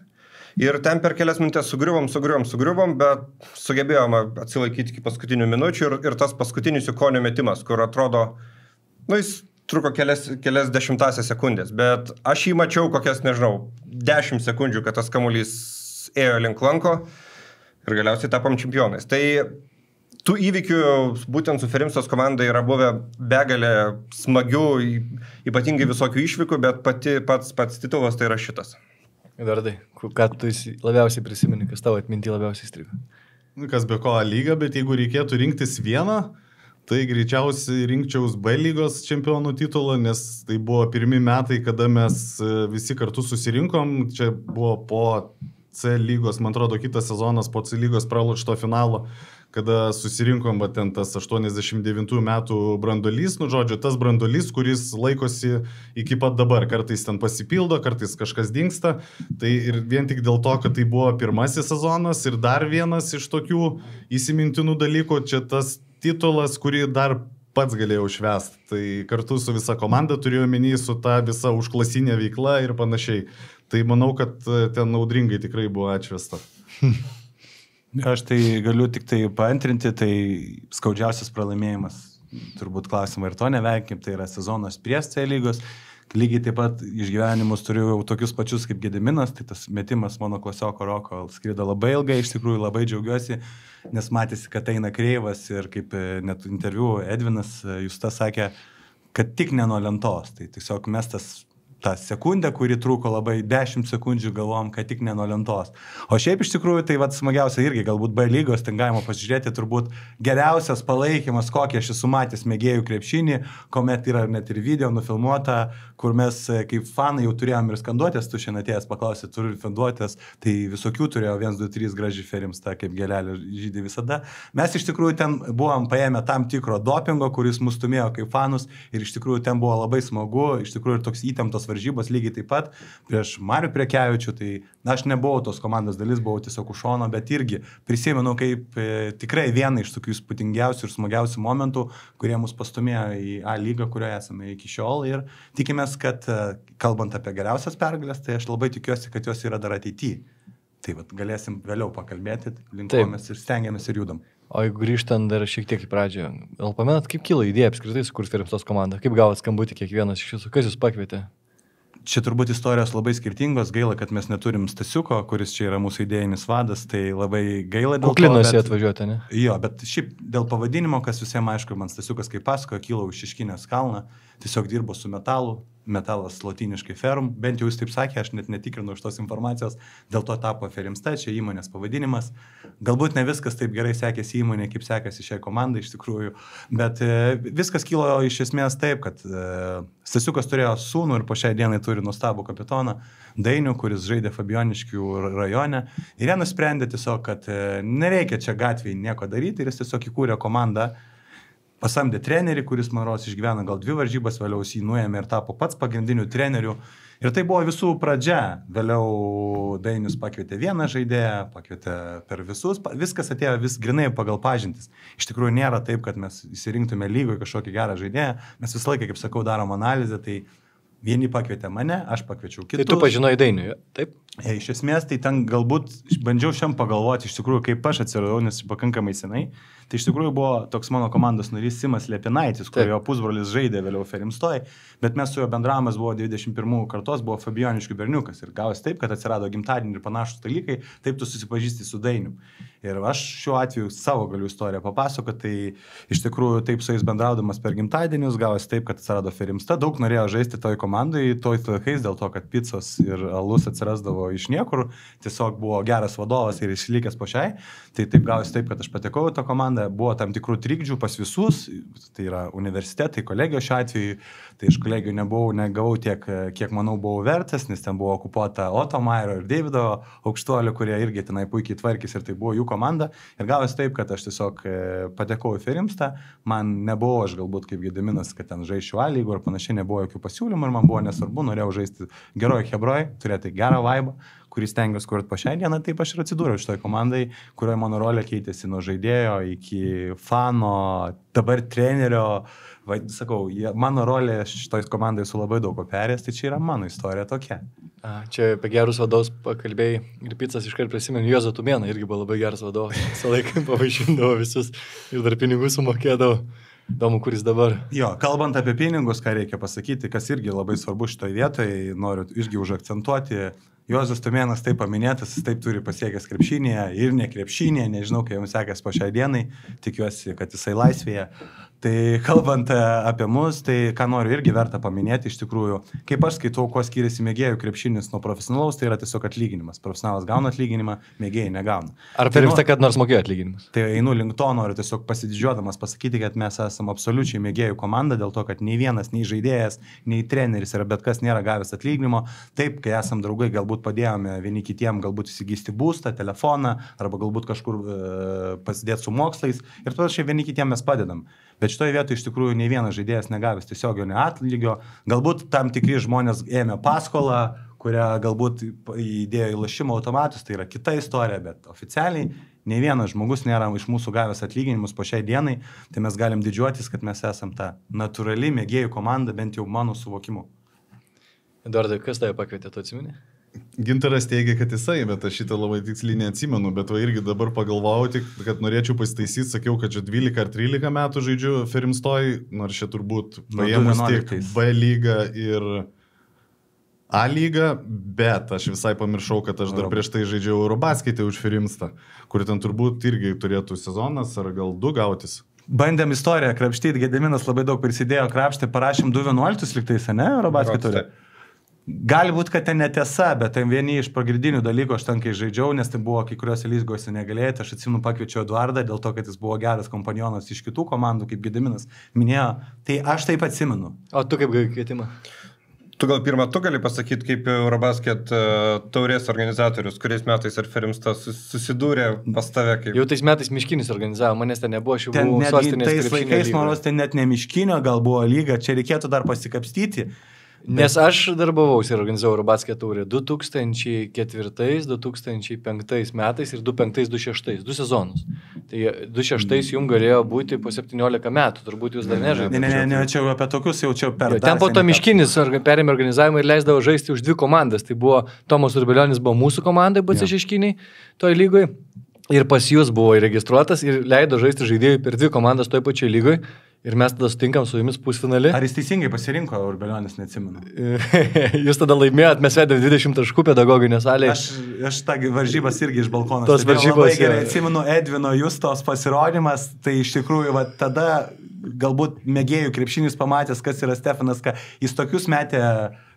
Ir ten per kelias minutės sugriuvom, bet sugebėjome atsilaikyti iki paskutinių minučių ir tas paskutinis Jukonio metimas, kur atrodo, jis truko kelias dešimtasias sekundės, bet aš jį mačiau kokias, 10 sekundžių, kad tas kamuolys ėjo link lanko ir galiausiai tapom čempionais. Tai tų įvykių būtent su Ferimstos komanda yra buvę begalė smagių, ypatingai visokių išvykų, bet pats titulas tai yra šitas. Edvardai, ką tu labiausiai prisimeni, kas tavo atminti labiausiai įstrigo? Kas be ko A lyga, bet jeigu reikėtų rinktis vieną, tai greičiausiai rinkčiaus B lygos čempionų titulą, nes tai buvo pirmi metai, kada mes visi kartu susirinkom. Čia buvo po C lygos, man atrodo, kitas sezonas po C lygos pralošto finalo, kada susirinkom ten tas 89 metų brandolys, žodžiu, tas brandolys, kuris laikosi iki pat dabar, kartais ten pasipildo, kartais kažkas dingsta, tai ir vien tik dėl to, kad tai buvo pirmasis sezonas ir dar vienas iš tokių įsimintinų dalykų, čia tas titulas, kurį dar pats galėjau švęsti, tai kartu su visa komanda turėjau menį su ta visa užklasinė veikla ir panašiai, tai manau, kad ten naudringai tikrai buvo atšvesta. Aš tai galiu tik tai paantrinti, tai skaudžiausias pralaimėjimas, turbūt klausimą ir to neveikim, tai yra sezonas prieš C lygos, lygiai taip pat išgyvenimus turiu jau tokius pačius kaip Gediminas, tai tas metimas mano klasioko Roko skrido labai ilgai, iš tikrųjų labai džiaugiuosi, nes matėsi, kad eina kreivas ir kaip net interviu Edvinas Justas sakė, kad tik ne nuo lentos, tai tiesiog mes tą sekundę, kuri trūko labai 10 sekundžių, galvom, kad tik ne nuo lentos. O šiaip iš tikrųjų tai smagiausia irgi, galbūt B lygos, ten galima pasižiūrėti, turbūt geriausias palaikymas, kokį aš esu matęs mėgėjų krepšinį, kuomet yra net ir video nufilmuota, kur mes kaip fanai jau turėjom ir skanduotės, tu šiandien atėjęs paklausė, turiu skanduotės, tai visokių turėjau 1, 2, 3 graži Ferimsta, kaip gėlelė žydė visada. Mes iš tikrųjų ten buvom paėmę tam tikro dopingo, kuris mus stumėjo kaip fanus ir iš tikrųjų ten buvo labai smagu, iš tikrųjų ir toks įtemptos varžybos lygiai taip pat prieš Marių Prekevičių, tai aš nebuvau tos komandos dalis, buvau tiesiog už šono, bet irgi prisimenu kaip tikrai vieną iš tokių įspūdingiausių ir smagiausių momentų, kurie mus pastumėjo į A lygą, kurioje esame iki šiol ir tikimės, kad kalbant apie geriausias pergalės, tai aš labai tikiuosi, kad jos yra dar ateityje. Tai galėsim vėliau pakalbėti, linkomės ir stengiamės ir judam. O jeigu grįžtant dar šiek tiek į pradžią, gal pamenat, kaip kilo idėja apskritai sukurti Ferimstos komandą? Kaip gavot skambutį kiekvienas iš jūsų? Kas jūs pakvietė? Čia turbūt istorijos labai skirtingos, gaila, kad mes neturim Stasiuko, kuris čia yra mūsų idėjinis vadas, tai labai gaila dėl to. Kuklinosi atvažiuoti, ne? Jo, bet šiaip dėl pavadinimo, kas visiems aišku, man Stasiukas kaip pasakojo, kilo už Šeškinės kalną, tiesiog dirbo su metalu, metalas lotyniškai ferum, bent jau jis taip sakė, aš net netikrinau iš tos informacijos, dėl to tapo Ferimsta, čia įmonės pavadinimas. Galbūt ne viskas taip gerai sekėsi įmonė, kaip sekėsi šiai komandai iš tikrųjų, bet viskas kilo iš esmės taip, kad Stasiukas turėjo sūnų ir po šiai dienai turi nuostabų kapitoną Dainių, kuris žaidė Fabioniškių rajone ir jie nusprendė tiesiog, kad nereikia čia gatvėje nieko daryti ir jis tiesiog įkūrė komandą. Pasamdė trenerį, kuris, man rodos, išgyveno gal 2 varžybas, vėliau jį nuėmė ir tapo pats pagrindiniu treneriu. Ir tai buvo visų pradžia. Vėliau Dainius pakvietė vieną žaidėją, pakvietė per visus. Viskas atėjo vis grinai pagal pažintis. Iš tikrųjų nėra taip, kad mes įsirinktume lygoje kažkokį gerą žaidėją. Mes visą laiką, kaip sakau, darom analizę, tai vieni pakvietė mane, aš pakviečiau kitus. Tai tu pažinojai Dainių, taip? Iš esmės, tai ten galbūt bandžiau šiam pagalvoti, iš tikrųjų, kaip aš atsiradau, nes pakankamai senai. Tai iš tikrųjų buvo toks mano komandos narys Simas Liepinaitis, kurio pusbrolis žaidė vėliau Ferimstoj, bet mes su juo bendravimas buvo 21 kartos, buvo Fabioniškių berniukas ir gavosi taip, kad atsirado gimtadienį ir panašus dalykai, taip tu susipažįsti su Dainium. Ir aš šiuo atveju savo galiu istoriją papasakoti, tai iš tikrųjų taip su jais bendraudamas per gimtadienius gavosi taip, kad atsirado Ferimsta, daug norėjo žaisti toj komandai, toj laikais dėl to, kad picos ir alus atsirasdavo iš niekur, tiesiog buvo geras vadovas ir išlikęs po šiai, tai taip gavosi taip, kad aš patekau į tą komandą, buvo tam tikrų trikdžių pas visus, tai yra universitetai, kolegijos šiuo atveju, tai iš kolegijų negavau tiek, kiek manau buvau vertas, nes ten buvo okupuota Otto Mairo ir Deivido aukštuolių, kurie irgi tenai puikiai tvarkys ir tai buvo jų komanda. Ir gavosi taip, kad aš tiesiog patekau į Ferimstą, man nebuvo aš galbūt kaip Gediminas, kad ten žaisčiau A lygų ar panašiai, nebuvo jokių pasiūlymų ir man buvo nesvarbu, norėjau žaisti geroj hebroj, turėti gerą vaibą, kurį stengiuosi kurti po šią dieną, taip aš ir atsidūriau šitoj komandai, kurioje mano rolė keitėsi nuo žaidėjo iki fano, dabar trenerio. Sakau, mano rolė šitoj komandai su labai daug perės, tai čia yra mano istorija tokia. Čia apie gerus vadovus pakalbėjai ir Picas iškart prisimenu Juozą Tumėną, irgi buvo labai geras vadovas, visą laiką pavaišindavo visus ir dar pinigų sumokėdavo. Įdomu, kuris dabar. Jo, kalbant apie pinigus, ką reikia pasakyti, kas irgi labai svarbu šitoje vietoje, noriu irgi užakcentuoti. Juozas Tumėnas taip paminėtas, jis taip turi pasiekęs krepšinėje ir ne krepšinėje, nežinau, kai jums sekės po šiai dienai, tikiuosi, kad jisai laisvėje. Tai kalbant apie mus, tai ką noriu irgi verta paminėti, iš tikrųjų, kaip aš skaitau, kuo skiriasi mėgėjų krepšinis nuo profesionalaus, tai yra tiesiog atlyginimas. Profesionalas gauna atlyginimą, mėgėjai negauna. Ar Ferimsta, kad nors mokėjo atlyginimus? Tai einu link to, noriu tiesiog pasididžiuodamas pasakyti, kad mes esame absoliučiai mėgėjų komanda, dėl to, kad nei vienas, nei žaidėjas, nei treneris ir bet kas nėra gavęs atlyginimo. Taip, kai esam draugai, galbūt padėjome vieni kitiem, galbūt įsigysti būstą, telefoną, arba galbūt kažkur pasidėti su mokslais ir panašiai vieni kitiem mes padedam. Bet šitoje vietoje iš tikrųjų nei vienas žaidėjas negavęs tiesioginio atlygio. Galbūt tam tikri žmonės ėmė paskolą, kurią galbūt įdėjo į lošimo automatus, tai yra kita istorija, bet oficialiai nei vienas žmogus nėra iš mūsų gavęs atlyginimus po šiai dienai, tai mes galim didžiuotis, kad mes esam ta natūrali mėgėjų komanda, bent jau mano suvokimu. Eduardai, kas tave pakvietė, tu atsimeni? Gintaras teigia, kad jisai, bet aš šitą labai tiksliai neatsimenu, bet va irgi dabar pagalvojau tik, kad norėčiau pasitaisyti, sakiau, kad čia 12 ar 13 metų žaidžiu Ferimstoj, nors čia turbūt paėmus tiek B lygą ir A lygą, bet aš visai pamiršau, kad aš dar prieš tai žaidžiau Eurobasketį už Ferimstą, kur ten turbūt irgi turėtų sezonas ar gal 2 gautis. Bandėm istoriją krapštyti, Gediminas labai daug prisidėjo krapštį, parašėm 2.11 liktais, ne, Eurobasketį. Gali būti, kad ten netiesa, bet ten vieni iš pagrindinių dalykų aš ten kai žaidžiau, nes tai buvo kai kuriuose lygose negalėjai, aš atsimenu pakviečiau Eduardą dėl to, kad jis buvo geras kompanionas iš kitų komandų, kaip Gediminas minėjo, tai aš taip atsimenu. O tu kaip kvietimą? Tu gal pirmą, tu gali pasakyti, kaip Eurobasket taurės organizatorius, kuriais metais ar Ferimstas susidūrė pas tave kaip... Jau tais metais Miškinis organizavo, manęs ten nebuvo, aš jau buvau sostinės krepšinio lyga. Tais laikais, manos, ten net ne Miškinio gal buvo lyga, čia reikėtų dar pasikapstyti. Nes aš darbavausi ir organizavau Eurobasket taurę 2004, 2005 metais ir 2005-2006, 2 sezonus. Tai 2006 jums galėjo būti po 17 metų, turbūt jūs dar nežaidėte. Ne, čia jau apie tokius jaučiau per... Ten po to Miškinis perėmė organizavimą ir leisdavo žaisti už 2 komandas. Tai buvo Tomas Urbelionis buvo mūsų komandai, BC Šeškiniai toj lygoj. Ir pas jūs buvo įregistruotas ir leido žaisti žaidėjų per 2 komandas toj pačioj lygoj. Ir mes tada sutinkam su jumis pusfinalį. Ar jis teisingai pasirinko, Urbelionis, neatsimenu? Jūs tada laimėjot, mes vedėm 20 taškų pedagoginė salė. Aš tą varžybas irgi iš balkono. Tos varžybos. Labai gerai atsimenu Edvino Justos pasirodymas, tai iš tikrųjų tada galbūt mėgėjų krepšinis pamatęs, kas yra Stefanas, jis tokius metė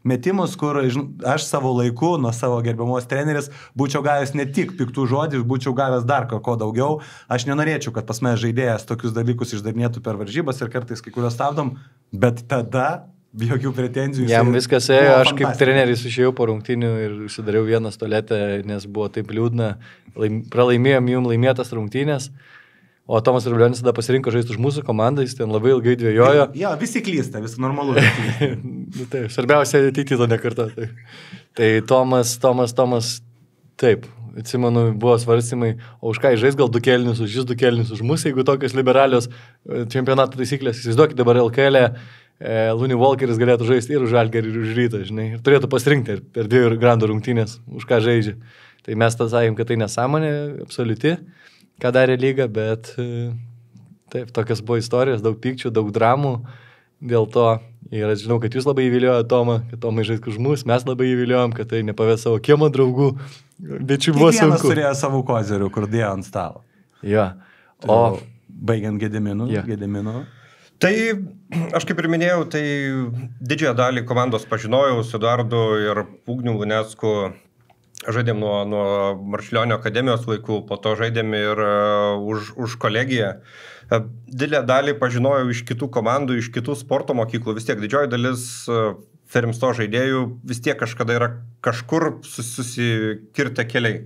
metimus, kur aš savo laiku, nuo savo gerbiamos treneris, būčiau gavęs ne tik piktų žodžių, būčiau gavęs dar ko daugiau. Aš nenorėčiau, kad pas mane žaidėjas tokius dalykus išdarinėtų per varžybas ir kartais kai kuriuos stabdom, bet tada jokių pretenzijų. Jam viskas ėjo, aš kaip treneris išėjau po rungtynių ir užsidariau vieną stoletę, nes buvo taip liūdna. Pralaimėjom jums laimėtas rungtynės. O Tomas Urbelionis tada pasirinko žaisti už mūsų komandą, jis ten labai ilgai dvėjojo. Jo, visi klysta, vis normalu. Taip, svarbiausia ateity to nekartoti. Tai Tomas, taip, atsimenu, buvo svarstymai, o už ką jis žais, gal 2 kėlinius už jis, 2 kėlinius už mus, jeigu tokios liberalios čempionato taisyklės. Įsivaizduokit dabar LKL, Looney Walkeris galėtų žaisti ir už Žalgirį, ir už Rytą, žinai, ir turėtų pasirinkti per 2 grandų rungtynės, už ką žaidžia. Tai mes tada sakėm, kad tai nesąmonė absoliuti, ką darė lyga, bet Taip, tokios buvo istorijos, daug pykčių, daug dramų dėl to. Ir aš žinau, kad jūs labai įviliojo Tomą, kad Tomai žaisk už mus, mes labai įviliojom, kad tai nepavės savo kiemo draugų, bet čia buvo sunku. Kiekvienas turėjo savų kozerių, kur dėjo ant stalo. Jo. O baigiant Gediminu. Tai aš kaip ir minėjau, tai didžiąją dalį komandos pažinojau su Eduardu ir Ugniu Lunecku. Žaidėm nuo Marčiulionio akademijos laikų, po to žaidėm ir už kolegiją. Didelę dalį pažinojau iš kitų komandų, iš kitų sporto mokyklų. Vis tiek didžioji dalis Ferimsto žaidėjų vis tiek kažkada yra kažkur susikirtę keliai.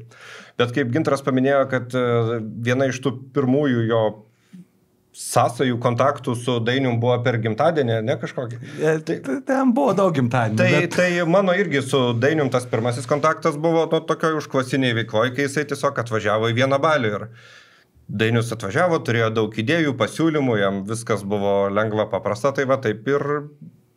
Bet kaip Gintaras paminėjo, kad viena iš tų pirmųjų jo sąsajų kontaktų su Dainium buvo per gimtadienį, ne kažkokį? Ten buvo daug gimtadienį. Tai mano irgi su Dainium tas pirmasis kontaktas buvo tokioj užklasiniai veikloje, kai jisai tiesiog atvažiavo į vieną balių ir Dainius atvažiavo, turėjo daug idėjų, pasiūlymų, jam viskas buvo lengva, paprasta, tai va taip ir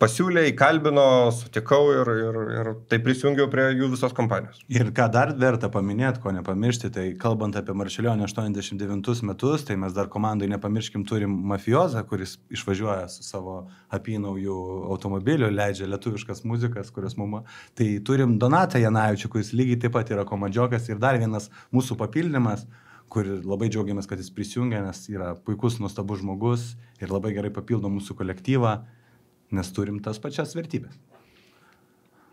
pasiūlė, įkalbino, sutikau ir taip prisijungiau prie jų visos kompanijos. Ir ką dar verta paminėti, ko nepamiršti, tai kalbant apie Marčiulionį 89 metus, tai mes dar komandai nepamirškim turim Mafiozą, kuris išvažiuoja su savo apynaujų automobiliu, leidžia lietuviškas muzikas, kurios mum. Tai turim Donatą Janavičių, kuris lygiai taip pat yra komandžiokas ir dar vienas mūsų papildymas, kur labai džiaugiamės, kad jis prisijungia, nes yra puikus, nuostabus žmogus ir labai gerai papildo mūsų kolektyvą, nes turim tas pačias vertybės.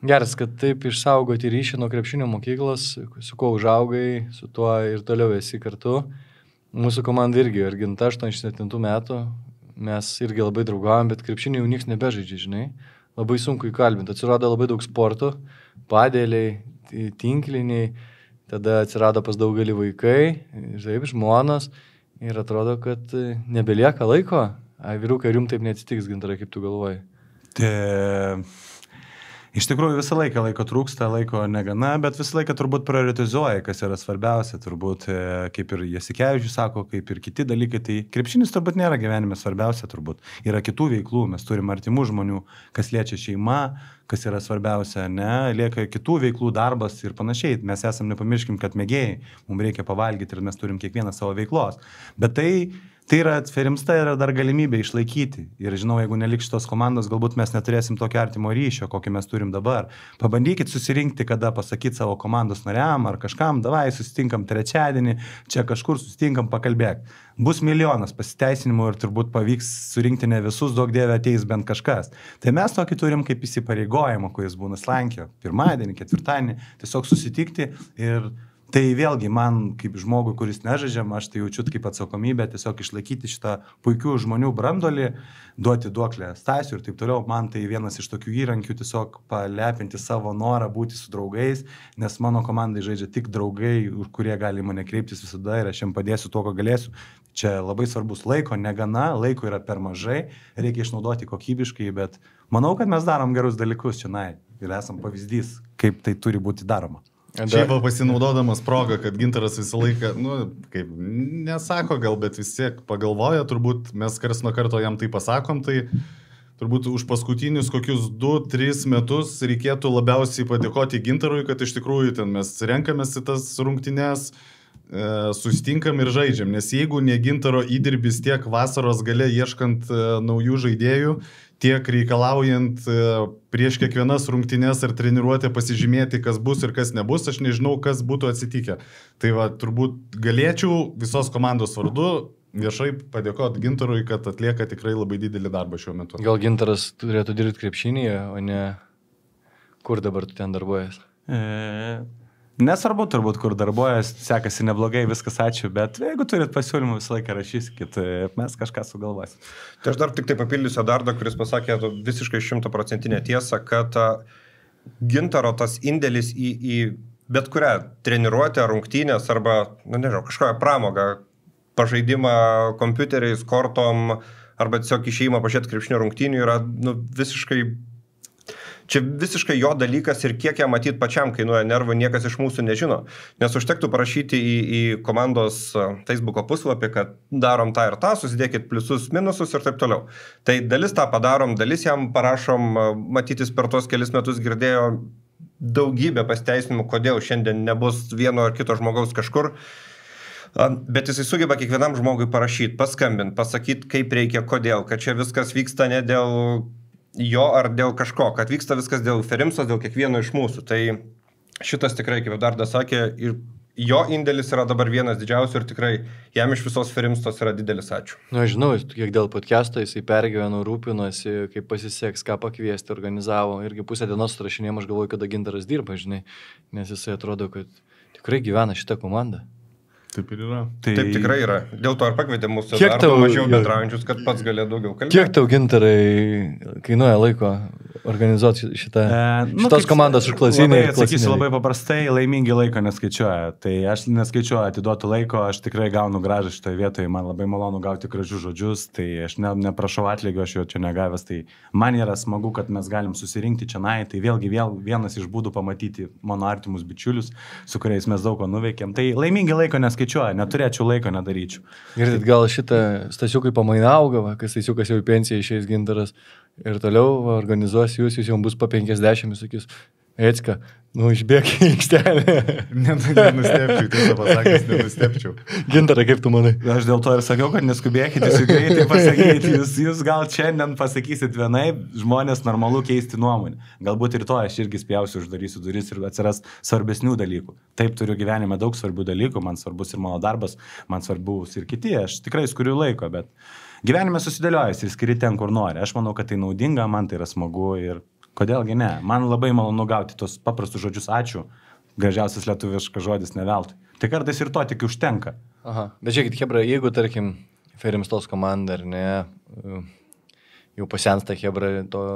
Geras, kad taip išsaugoti ryšį nuo krepšinio mokyklos, su kuo užaugai, su tuo ir toliau esi kartu. Mūsų komanda irgi, Arginta 87 metų, mes irgi labai draugavom, bet krepšinį jau nieks nebežaidžia, žinai. Labai sunku įkalbinti, atsirado labai daug sportų, padėliai, tinkliniai, tada atsirado pas daugelį vaikai, taip, žmonos, ir atrodo, kad nebelieka laiko. Vyrukai, ar jums taip neatsitiks, Gintarai, kaip tu galvoji? Iš tikrųjų visą laiką laiko trūksta, laiko negana, bet visą laiką turbūt prioritizuoja, kas yra svarbiausia, turbūt kaip ir Jasikevičius sako, kaip ir kiti dalykai, tai krepšinis turbūt nėra gyvenime svarbiausia, turbūt yra kitų veiklų, mes turim artimų žmonių, kas liečia šeima, kas yra svarbiausia, ne, lieka kitų veiklų, darbas ir panašiai, mes esam, nepamirškim, kad mėgėjai, mums reikia pavalgyti ir mes turim kiekvieną savo veiklos, bet tai yra, Ferimsta yra dar galimybė išlaikyti. Ir žinau, jeigu neliks šitos komandos, galbūt mes neturėsim tokio artimo ryšio, kokį mes turim dabar. Pabandykit susirinkti, kada pasakyti savo komandos nariam ar kažkam, davai, susitinkam trečiadienį, čia kažkur susitinkam, pakalbėk. Bus milijonas pasiteisinimų ir turbūt pavyks surinkti ne visus, daug dievė ateis bent kažkas. Tai mes tokį turim kaip įsipareigojimą, kuris būna slankio, pirmadienį, ketvirtadienį, tiesiog susitikti ir tai vėlgi man, kaip žmogui, kuris nežaidžiam, aš tai jaučiu kaip atsakomybę tiesiog išlaikyti šitą puikių žmonių brandolį, duoti duoklę Stasiui ir taip toliau. Man tai vienas iš tokių įrankių tiesiog palepinti savo norą būti su draugais, nes mano komandai žaidžia tik draugai, kurie gali mane kreiptis visada ir aš jiems padėsiu tuo, ko galėsiu. Čia labai svarbus laiko, negana, laiko yra per mažai, reikia išnaudoti kokybiškai, bet manau, kad mes darom gerus dalykus čia ir esam pavyzdys, kaip tai turi būti daroma. Šiaip pasinaudodamas progą, kad Gintaras visą laiką, kaip nesako gal, bet vis tiek pagalvoja, turbūt mes kars nuo karto jam tai pasakom, tai turbūt už paskutinius kokius 2-3 metus reikėtų labiausiai padėkoti Gintarui, kad iš tikrųjų ten mes renkamės į tas rungtynes, susitinkam ir žaidžiam, nes jeigu ne Gintaro įdirbis tiek vasaros gale ieškant naujų žaidėjų, tiek reikalaujant prieš kiekvienas rungtynes ar treniruotę pasižymėti, kas bus ir kas nebus, aš nežinau, kas būtų atsitikę. Tai va, turbūt galėčiau visos komandos vardu viešai padėkoti Gintarui, kad atlieka tikrai labai didelį darbą šiuo metu. Gal Gintaras turėtų dirbti krepšinėje, o ne kur dabar tu ten darbuojas? Nesvarbu turbūt, kur darbuojas, sekasi neblogai, viskas ačiū, bet jeigu turit pasiūlymų, visą laiką rašyskit, mes kažką sugalvosim. Tai aš dar tik tai papildysiu Dardą, kuris pasakė visiškai 100% tiesą, kad Gintaro tas indėlis į bet kurią treniruotę, rungtynės arba, nežinau, kažkokią pramogą, pažaidimą kompiuteriais, kortom arba tiesiog išėjimą pažiūrėti krepšinio rungtynių yra visiškai jo dalykas ir kiek jam matyt pačiam kainuoja nervų, niekas iš mūsų nežino. Nes užtektų parašyti į komandos Facebook'o puslapį, kad darom tą ir tą, susidėkit pliusus, minusus ir taip toliau. Tai dalis tą padarom, dalis jam parašom, matytis per tos kelis metus girdėjo daugybę pasiteisinimų, kodėl šiandien nebus vieno ar kito žmogaus kažkur. Bet jisai sugeba kiekvienam žmogui parašyti, paskambinti, pasakyti, kaip reikia, kodėl, kad čia viskas vyksta ne dėl jo ar dėl kažko, kad vyksta viskas dėl Ferimsos, dėl kiekvieno iš mūsų. Tai šitas tikrai, kaip Dardas sakė, ir jo indėlis yra dabar vienas didžiausių ir tikrai jam iš visos Ferimstos yra didelis ačiū. Na, žinau, kiek dėl podcast'o jisai pergyveno, rūpinosi, kaip pasiseks, ką pakviesti, organizavo. Irgi pusę dienos rašinėjom, aš galvoju, kada Gintaras dirba, žinai, nes jisai atrodo, kad tikrai gyvena šitą komandą. Taip ir yra. Taip tikrai yra. Dėl to ir pakvietė mūsų darbą mažiau bendraujančius, kad pats galėjo daugiau kalbėti. Kiek tau, Gintarai, kainuoja laiko organizuoti šitos komandos užklasinį? Atsakysiu labai paprastai, laimingi laiko neskaičiuoja. Tai aš neskaičiuoju atiduotų laiko, aš tikrai gaunu gražą šitoje vietoje, man labai malonu gauti gražius žodžius, tai aš neprašau atlygio, aš jo čia negavęs, tai man yra smagu, kad mes galim susirinkti čia, tai vėlgi vienas iš būdų pamatyti mano artimus bičiulius, su kuriais mes daug ko nuveikėm. Tai laimingi laiko neskaičiuoja, neturėčiau laiko, nedaryčiau. Ir gal šitą Stasiukai pamaina auga, kai Stasiukas jau į pensiją išeis Gintaras ir toliau organizuos jūs jau bus po 50, sakys, Ecka, išbėk į aikštelę. Nenustepčiau, tiesą pasakęs, nenustepčiau. Gintarai, kaip tu manai? Aš dėl to ir sakiau, kad neskubėkite, jūs greitai pasakyti, jūs gal šiandien pasakysit vienai, žmonės normalu keisti nuomonę. Galbūt ir to aš irgi spjausiu, uždarysiu duris ir atsiras svarbesnių dalykų. Taip, turiu gyvenime daug svarbių dalykų, man svarbus ir mano darbas, man svarbus ir kiti, aš tikrai skuriu laiko, bet gyvenime susidėliojasi ir skiri ten, kur nori. Aš manau, kad tai naudinga, man tai yra smagu ir kodėlgi ne. Man labai malonu gauti tos paprastus žodžius ačiū. Gražiausias lietuviškas žodis ne veltui. Tai kartais ir to tik užtenka. Aha. Bet žiūrėkit, Hebra, jeigu, tarkim, Ferimstos komanda, ar ne, jau pasensta Hebra, to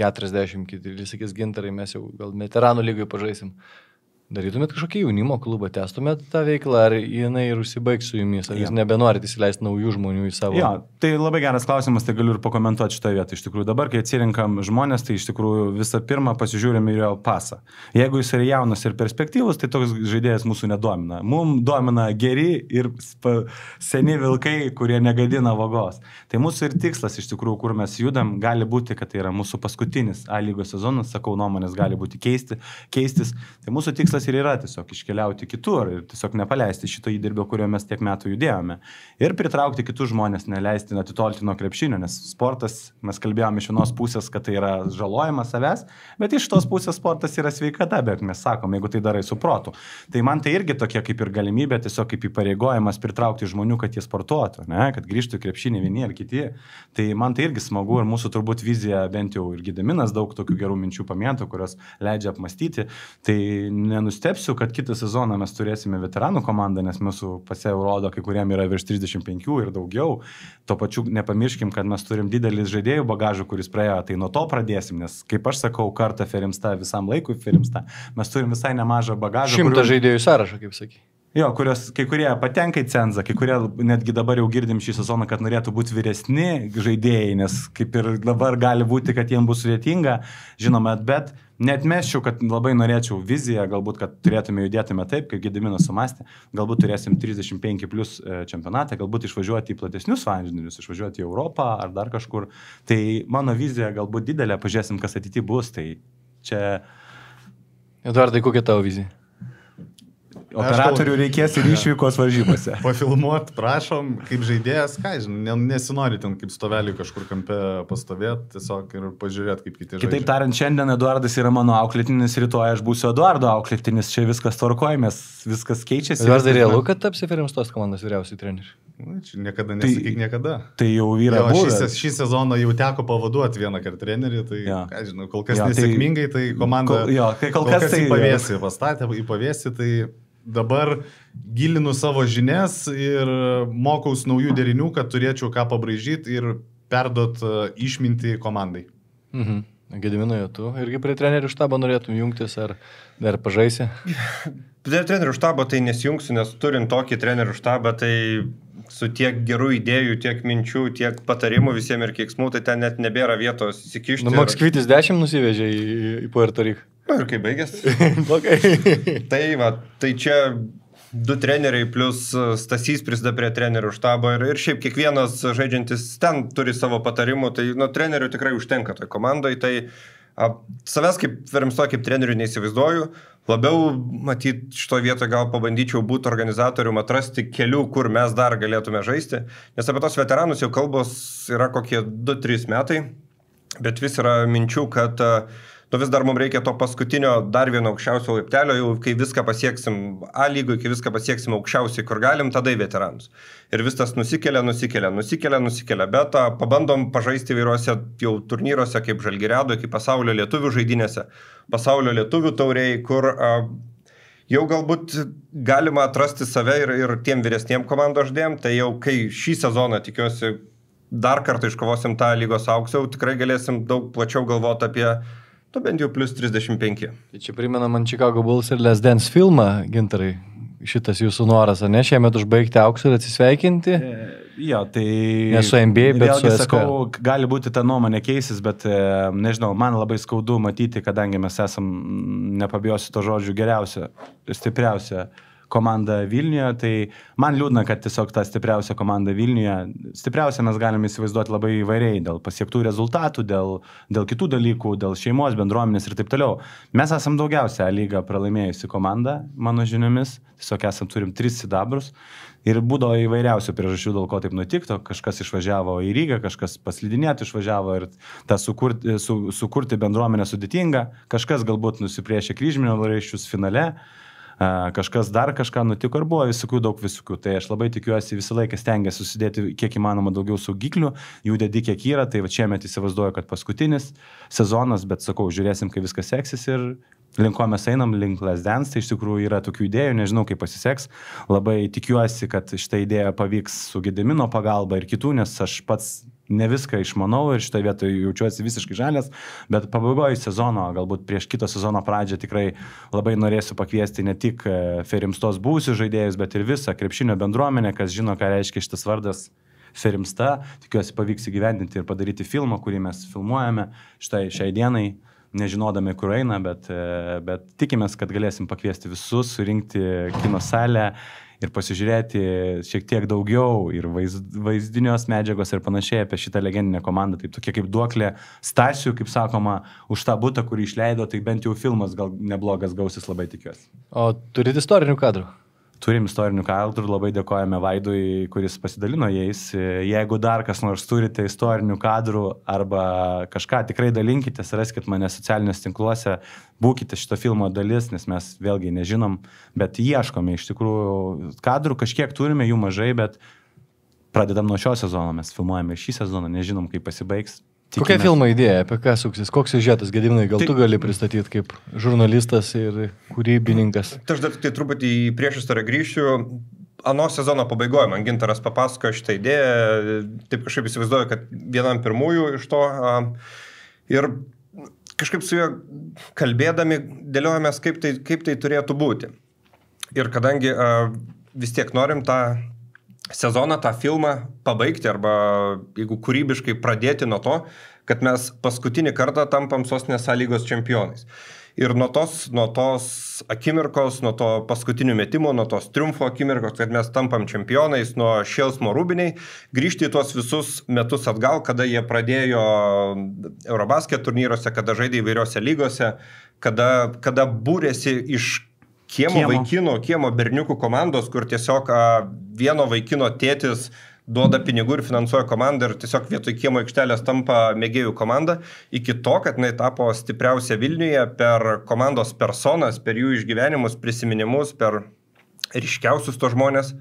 40, kiti sakys Gintarai, mes jau gal veteranų lygai pažaisim. Darytumėt kažkokį jaunimo klubą, testumėt tą veiklą, ar jinai ir užsibaigs su jumis, ar jūs nebenorite įsileisti naujų žmonių į savo... Jo, tai labai geras klausimas, tai galiu ir pakomentuoti šitą vietą. Iš tikrųjų, dabar, kai atsirinkam žmonės, tai iš tikrųjų visą pirmą pasižiūrime į jo pasą. Jeigu jis yra jaunas ir perspektyvus, tai toks žaidėjas mūsų nedomina. Mums domina geri ir seni vilkai, kurie negadina vagos. Tai mūsų ir tikslas, iš tikrųjų, kur mes judam, gali būti, kad tai yra mūsų paskutinis A lygos sezonas, sakau, nuomonės gali būti keistis. Tai mūsų tikslas ir yra tiesiog iškeliauti kitur ir tiesiog nepaleisti šito įdirbio, kurio mes tiek metų judėjome. Ir pritraukti kitus žmonės, neleisti atitolti nuo krepšinio, nes sportas, mes kalbėjome iš vienos pusės, kad tai yra žalojimas savęs, bet iš tos pusės sportas yra sveikata, bet mes sakom, jeigu tai darai su protu. Tai man tai irgi tokia kaip ir galimybė, tiesiog kaip įpareigojimas pritraukti žmonių, kad jie sportuotų, ne? Kad grįžtų į krepšinį vieni ar kiti. Tai man tai irgi smagu ir mūsų turbūt vizija, bent jau ir Gediminas daug tokių gerų minčių pamėtų, kurios leidžia apmastyti. Tai nenustepsiu, kad kitą sezoną mes turėsime veteranų komandą, nes mūsų pase rodo, kai kuriem yra virš 35 ir daugiau. Tuo pačiu nepamirškim, kad mes turim didelį žaidėjų bagažą, kuris praėjo, tai nuo to pradėsim, nes kaip aš sakau, kartą Ferimsta, visam laikui Ferimsta, mes turim visai nemažą bagažą. 100 žaidėjų sąrašą, kaip sakai. Jo, kai kurie patenka į cenzą, kai kurie netgi dabar jau girdim šį sezoną, kad norėtų būti vyresni žaidėjai, nes kaip ir dabar gali būti, kad jiems bus sudėtinga, žinoma, bet neatmesčiau, kad labai norėčiau viziją, galbūt, kad turėtume judėtume taip, kaip Gediminas sumastė, galbūt turėsim 35 plus čempionatą, galbūt išvažiuoti į platesnius vandeninius, išvažiuoti į Europą ar dar kažkur. Tai mano vizija galbūt didelė, pažiūrėsim, kas ateity bus, tai čia... Eduardai, kokia tavo vizija? Operatorių reikės ir išvykos varžybose. Pafilmuot, prašom, kaip žaidėjas, ką žinai, nesinori ten kaip stoveliui kažkur kampe pastovėti, tiesiog ir pažiūrėti, kaip kiti žaidžia. Kitaip tariant, šiandien Eduardas yra mano auklėtinis, rytoj aš būsiu Eduardo auklėtinis, čia viskas tvarkojamės, viskas keičiasi. Eduardai, realu, kad tapsi Ferimstos komandos vyriausiai treneriu? Čia niekada nesakyk niekada. Tai jau yra buvęs. Šį sezoną jau teko pavaduoti vieną kartą trenerį, tai, ką žinau, kol kas nesėkmingai, tai komanda kol kas į pavėsį pastatė, į pavėsį, tai dabar gilinu savo žinias ir mokaus naujų derinių, kad turėčiau ką pabraižyti ir perduot išmintį komandai. Gediminai, tu irgi prie trenerių štabo norėtum jungtis ar dar pažaisi? Prie trenerių štabo tai nesijungsiu, nes turint tokį trenerių štabą, tai su tiek gerų idėjų, tiek minčių, tiek patarimų visiems ir keiksmų, tai ten net nebėra vietos įsikišti. Nu, Maks Kvitis 10 nusivežė į Puerto Rico. Na ir kaip baigės. Blogai. Tai čia 2 treneriai plus Stasys prisideda prie trenerių štabo ir šiaip kiekvienas žaidžiantis ten turi savo patarimų, tai trenerių tikrai užtenka toj komandai, tai Savęs kaip Ferimstoj, kaip trenerių neįsivaizduoju, labiau, matyt, šitoje vietoje gal pabandyčiau būti organizatorium, atrasti kelių, kur mes dar galėtume žaisti, nes apie tos veteranus jau kalbos yra kokie 2-3 metai, bet vis yra minčių, kad vis dar mums reikia to paskutinio dar vieno aukščiausio laiptelio, jau kai viską pasieksim A lygoj, kai viską pasieksim aukščiausiai, kur galim, tada į veteranus. Ir vis tas nusikelia, bet pabandom pažaisti įvairiuose jau turnyruose, kaip Žalgiriadoje, kaip pasaulio lietuvių žaidynėse, pasaulio lietuvių tauriai, kur jau galbūt galima atrasti save ir tiem vyresniem komandos žaidėjim, tai jau kai šį sezoną tikiuosi dar kartą iškovosim tą lygos auksą, jau tikrai galėsim daug plačiau galvoti apie bent jau plus 35. Tai čia primena man Chicago Bulls ir Les Dance filmą, Gintarai. Šitas jūsų noras, ar ne, šiemet užbaigti auksą ir atsisveikinti? Jo, tai... Ne su NBA, bet su SK. Sakau, gali būti ta nuomonė keisis, bet nežinau, man labai skaudu matyti, kadangi mes esam, nepabijosiu to žodžių, geriausia, stipriausia komanda Vilniuje, tai man liūdna, kad tiesiog ta stipriausia komanda Vilniuje, stipriausia mes galime įsivaizduoti labai įvairiai, dėl pasiektų rezultatų, dėl kitų dalykų, dėl šeimos, bendruomenės ir taip toliau. Mes esam daugiausia lygą pralaimėjusi komanda, mano žiniomis, tiesiog turim 3 sidabrus ir būdavo įvairiausių priežasčių, dėl ko taip nutikto, kažkas išvažiavo į Rygą, kažkas paslidinėti išvažiavo ir tą sukurti bendruomenę sudėtinga, kažkas galbūt nusipriešė kryžminio raiščius finale, kažkas dar kažką nutiko ir buvo visokių. Tai aš labai tikiuosi, visą laiką stengiuosi susidėti kiek įmanoma daugiau saugiklių, jų dedi kiek yra, tai šiemet įsivaizduoju, kad paskutinis sezonas, bet sakau, žiūrėsim, kaip viskas seksis ir link ko mes einam, link Les Dance, tai iš tikrųjų yra tokių idėjų, nežinau, kaip pasiseks. Labai tikiuosi, kad šitą idėją pavyks su Gedimino pagalba ir kitų, nes aš pats ne viską išmanau ir šitoje vietoje jaučiuosi visiškai žalės, bet pabaigoje sezono, galbūt prieš kito sezono pradžią tikrai labai norėsiu pakviesti ne tik Ferimstos buvusius žaidėjus, bet ir visą krepšinio bendruomenę, kas žino, ką reiškia šitas vardas Ferimsta. Tikiuosi pavyks įgyvendinti ir padaryti filmą, kurį mes filmuojame šiai dienai, nežinodami, kur eina, bet tikimės, kad galėsim pakviesti visus, surinkti kino salę ir pasižiūrėti šiek tiek daugiau ir vaizdinios medžiagos ir panašiai apie šitą legendinę komandą. Taip tokia kaip duoklė Stasiui, kaip sakoma, už tą butą, kurį išleido, tai bent jau filmas gal neblogas gausis, labai tikiuosi. O turit istorinių kadrų? Turim istorinių kadrų, labai dėkojame Vaidui, kuris pasidalino jais. Jeigu dar kas nors turite istorinių kadrų arba kažką, tikrai dalinkitės, raskit mane socialiniuose tinkluose, būkite šito filmo dalis, nes mes vėlgi nežinom, bet ieškome iš tikrųjų kadrų, kažkiek turime, jų mažai, bet pradedam nuo šio sezono, mes filmuojame šį sezoną, nežinom, kaip pasibaigs. Kokia filmo idėja, apie ką suksis, koks siužetas, Gediminai, gal tu gali pristatyti kaip žurnalistas ir kūrybininkas? Tai aš dar tai truputį į priešistorę grįšiu. Ano sezono pabaigoje man Gintaras papasakojo šitą idėją, taip kažkaip įsivaizduoju, kad vienam pirmųjų iš to ir kažkaip su juo kalbėdami dėliojamės, kaip tai turėtų būti. Ir kadangi vis tiek norim tą sezoną, tą filmą pabaigti arba jeigu kūrybiškai pradėti nuo to, kad mes paskutinį kartą tampam sostinės A lygos čempionais. Ir nuo tos akimirkos, nuo to paskutinių metimų, nuo tos triumfo akimirkos, kad mes tampam čempionais, nuo šėlsmo rūbiniai, grįžti į tuos visus metus atgal, kada jie pradėjo Eurobasket turnyruose, kada žaidė įvairiose lygose, kada būrėsi iš kiemo berniukų komandos, kur tiesiog vieno vaikino tėtis duoda pinigų ir finansuoja komandą ir tiesiog vietoj kiemo aikštelės tampa mėgėjų komanda, iki to, kad jinai tapo stipriausia Vilniuje per komandos personas, per jų išgyvenimus, prisiminimus, per ryškiausius to žmonės,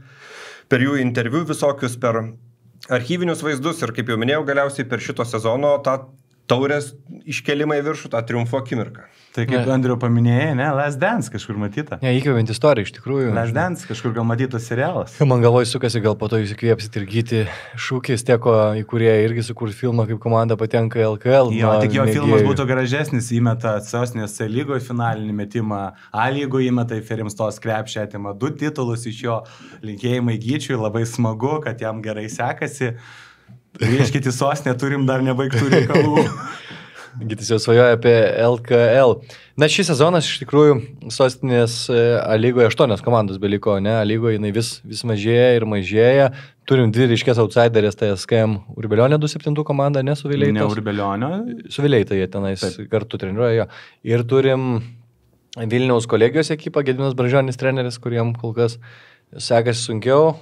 per jų interviu visokius, per archyvinius vaizdus ir, kaip jau minėjau, galiausiai per šito sezono tą taurės iškelimą į viršų, tą triumfo akimirką. Tai kaip Andriu paminėjai, ne, Les Dance kažkur matyta. Ne, įkvepiant istoriją, iš tikrųjų. Les Dance kažkur gal matytas serialas. Man galvoj sukasi, gal po to įsikvėpsit ir gyti šūkis, teko į kurie irgi sukurti filmą, kaip komanda patenka į LKL. Jo, tik jo filmas būtų gražesnis, įmeta sostinės C lygoje finalinį metimą, A lygoje įmeta į Ferimstos krepšį, atima 2 titulus iš jo, linkėjimai Gyčiui, labai smagu, kad jam gerai sekasi. Grįžkit į sostinę, turim dar nebaigtų reikalų. Gytis jau svajoja apie LKL. Na, šį sezoną iš tikrųjų sostinės lygoje 8 komandos beliko, ne? Lygoje jinai vis mažėja ir mažėja. Turim 2 ryškės outsiderės, tai SKM Urbelionė 27 komanda, ne su Vileitais. Ne Urbelionė. Su Vileitai jie tenais kartu treniruoja. Ir turim Vilniaus kolegijos ekipą, Gediminas Bražionis treneris, kuriem kol kas sekasi sunkiau.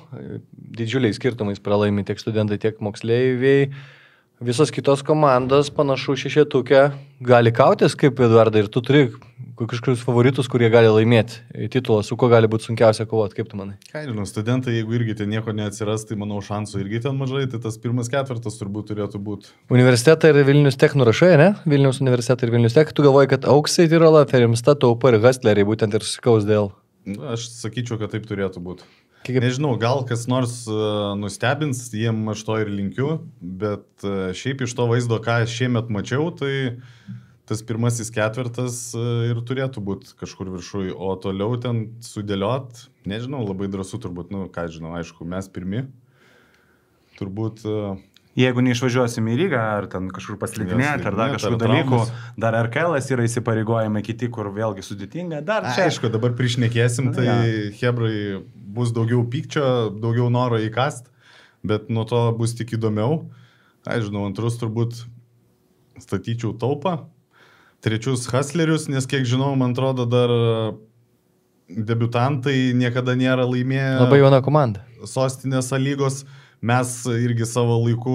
Didžiuliai skirtumais pralaimi tiek studentai, tiek moksleiviai. Visos kitos komandos panašu šešetukę gali kautis, kaip Eduardai, ir tu turi kažkokius favoritus, kurie gali laimėti titulą, su kuo gali būti sunkiausia kovoti, kaip tu manai? Ką žinau, studentai, jeigu irgi ten nieko neatsiras, tai manau šansų irgi ten mažai, tai tas 1/4 turbūt turėtų būti. Universitetą ir Vilnius Tech nurašai, ne? Vilnius universitetą ir Vilnius Tech, tu galvoji, kad Auksai Tirolą, Ferimsta, Taupa ir Hustleriai būtent ir susikaus dėl... Aš sakyčiau, kad taip turėtų būti. Nežinau, gal kas nors nustebins, jiem aš to ir linkiu, bet šiaip iš to vaizdo, ką šiemet mačiau, tai tas 1/4 ir turėtų būti kažkur viršui, o toliau ten sudėliot, nežinau, labai drąsu turbūt, ką žinau, aišku, mes pirmi, turbūt... Jeigu neišvažiuosim į Rygą, ar ten kažkur paslikinėti, ar dar kažkokių dalykų, dar RKL yra įsipareigojami kiti, kur vėlgi sudėtinga, dar čia. Aišku, dabar prišnekėsim, tai hebrai bus daugiau pykčio, daugiau noro įkast, bet nuo to bus tik įdomiau. Žinau, antrus turbūt statyčiau Taupą, trečius Hustlerius, nes kiek žinau, man atrodo, dar debiutantai niekada nėra laimėję. Labai jauna komanda. Sostinės lygos. Mes irgi savo laiku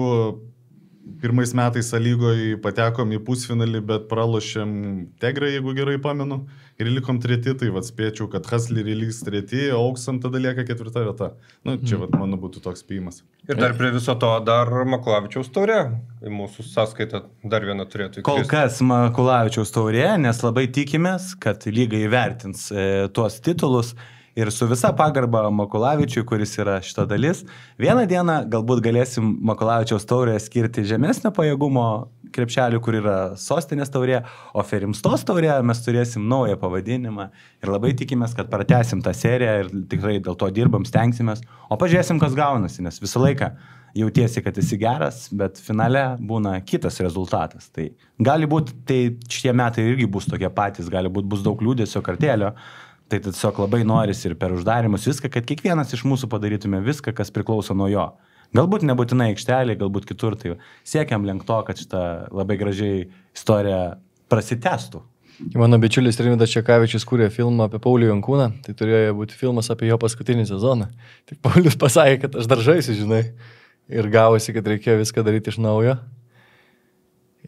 pirmais metais lygoje patekom į pusfinalį, bet pralošėm Tegrą, jeigu gerai pamenu, ir likom 3, tai spėčiau, kad Hustleriai liks 3, o Auksam tada lieka 4 vieta. Čia mano būtų toks spėjimas. Ir dar prie viso to dar Makulavičiaus taurė į mūsų sąskaitą dar vieną turėtų įkrist. Kol kas Makulavičiaus taurė, nes labai tikimės, kad lyga įvertins tuos titulus. Ir su visa pagarba Makulavičiui, kuris yra šita dalis, vieną dieną galbūt galėsim Makulavičiaus taurę skirti žemesnio pajėgumo krepšelių, kur yra sostinės taurė, o Ferimstos taurė mes turėsim naują pavadinimą. Ir labai tikimės, kad pratęsim tą seriją ir tikrai dėl to dirbam, stengsimės. O pažiūrėsim, kas gaunasi, nes visą laiką jautiesi, kad esi geras, bet finale būna kitas rezultatas. Tai gali būti, tai šitie metai irgi bus tokie patys, gali būti bus daug liūdesio kartelio. Tai tiesiog labai noris ir per uždarimus viską, kad kiekvienas iš mūsų padarytume viską, kas priklauso nuo jo. Galbūt nebūtinai aikštelė, galbūt kitur, tai siekiam link to, kad šitą labai gražiai istoriją prasitęstų. Mano bičiulis Rimvydas Čekavičius kūrė filmą apie Paulių Jankūną, tai turėjo būti filmas apie jo paskutinį sezoną. Tik Paulius pasakė, kad aš dar žaisiu, žinai, ir gavosi, kad reikėjo viską daryti iš naujo.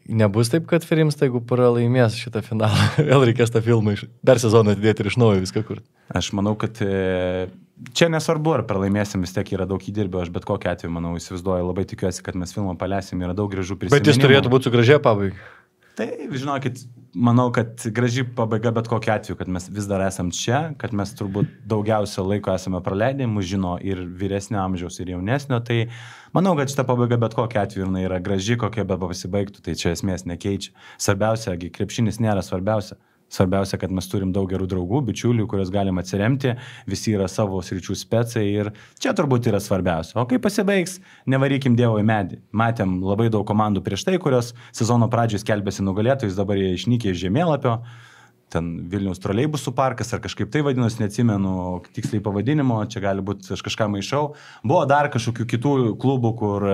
Nebus taip, kad Ferimsta, jeigu pralaimės šitą finalą, vėl reikės tą filmą dar sezoną atidėti ir iš naujo viską kurti. Aš manau, kad čia nesvarbu, ar pralaimėsim, vis tiek yra daug įdirbio, aš bet kokiu atveju, manau, įsivaizduoju, labai tikiuosi, kad mes filmą paleisim, yra daug gražių prisiminimų. Bet jis turėtų būti su gražia pabaiga. Tai, žinokit, manau, kad graži pabaiga bet kokiu atveju, kad mes vis dar esam čia, kad mes turbūt daugiausia laiko esame praleidę, mus žino ir vyresnio amžiaus, ir jaunesnio, tai manau, kad šita pabaiga bet kokiu atveju yra graži, kokia be pasibaigtų, tai čia esmės nekeičia. Svarbiausia, krepšinis nėra svarbiausia. Svarbiausia, kad mes turim daug gerų draugų, bičiulių, kuriuos galim atsiremti, visi yra savo sričių specai ir čia turbūt yra svarbiausia. O kai pasibaigs, nevarykim Dievo į medį. Matėm labai daug komandų prieš tai, kurios sezono pradžioj skelbėsi nugalėtojais, dabar jie išnykė iš žemėlapio. Ten Vilniaus troleibusų parkas ar kažkaip tai vadinosi, neatsimenu tiksliai pavadinimo, čia gali būti aš kažką maišau. Buvo dar kažkokių kitų klubų, kur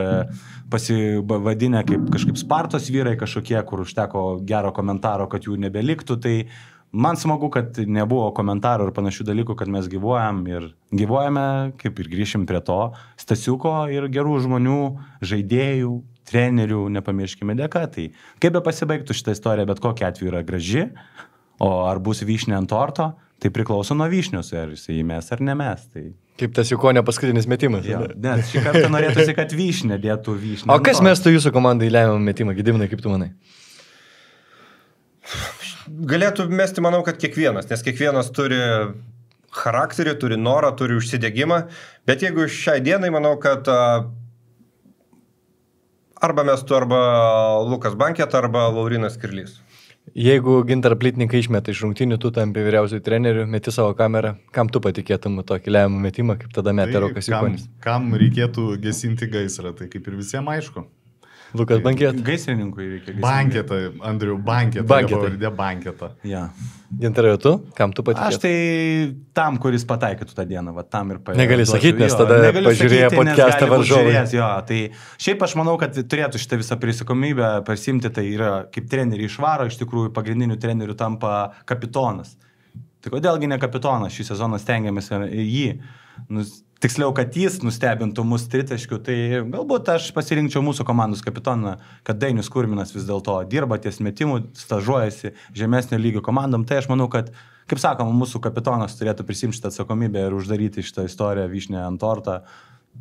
pasivadinę kaip kažkaip Spartos vyrai kažkokie, kur užteko gero komentaro, kad jų nebeliktų. Tai man smagu, kad nebuvo komentarų ir panašių dalykų, kad mes gyvuojam ir gyvuojame, kaip ir grįšim prie to Stasiuko ir gerų žmonių, žaidėjų, trenerių, nepamirškime dėka. Tai kaip be pasibaigtų šitą istoriją, bet kokia atveju yra graži. O ar bus vyšnė ant torto, tai priklauso nuo vyšnios, ar jisai mes ar ne mes. Tai... Kaip tas jau ko nepaskutinis metimas. Jo, nes šį kartą norėtųsi, kad vyšnė dėtų vyšnę. O kas mestų jūsų komandai lemiamą metimą, Gediminai, kaip tu manai? Galėtų mesti, manau, kad kiekvienas, nes kiekvienas turi charakterį, turi norą, turi užsidegimą, bet jeigu šiai dienai, manau, kad arba mestų arba Lukas Banketa, arba Laurinas Kirlys. Jeigu Gintarą Plytniką išmeta iš rungtynių, tu tampi vyriausiųjų trenerių, meti savo kamerą, kam tu patikėtum tokį lemiamą metimą, kaip tada metė Rokas Jukonis? Kam reikėtų gesinti gaisrą, tai kaip ir visiems aišku. Lukas Banketa. Gaisrininkui reikia. Banketa, Andriu, Banketa. Ja. Gintarai, tu? Kam tu patikėtum? Aš tai tam, kuris pataikytų tą dieną, va, tam ir paėmė. Negali sakyti, nes tada pažiūrėję podcastą varžovai. Jo, tai šiaip aš manau, kad turėtų šitą visą prisikomybę pasimti, tai yra kaip treneriai išvaro, iš tikrųjų pagrindinių trenerių tampa kapitonas. Tai kodėlgi ne kapitonas, šį sezoną stengiamės jį, tiksliau, kad jis nustebintų mus tritaškių, tai galbūt aš pasirinkčiau mūsų komandos kapitoną, kad Dainius Kurminas vis dėlto dirba ties metimų, stažuojasi žemesnio lygio komandom, tai aš manau, kad, kaip sakoma, mūsų kapitonas turėtų prisimti šitą atsakomybę ir uždaryti šitą istoriją vyšnę ant tortą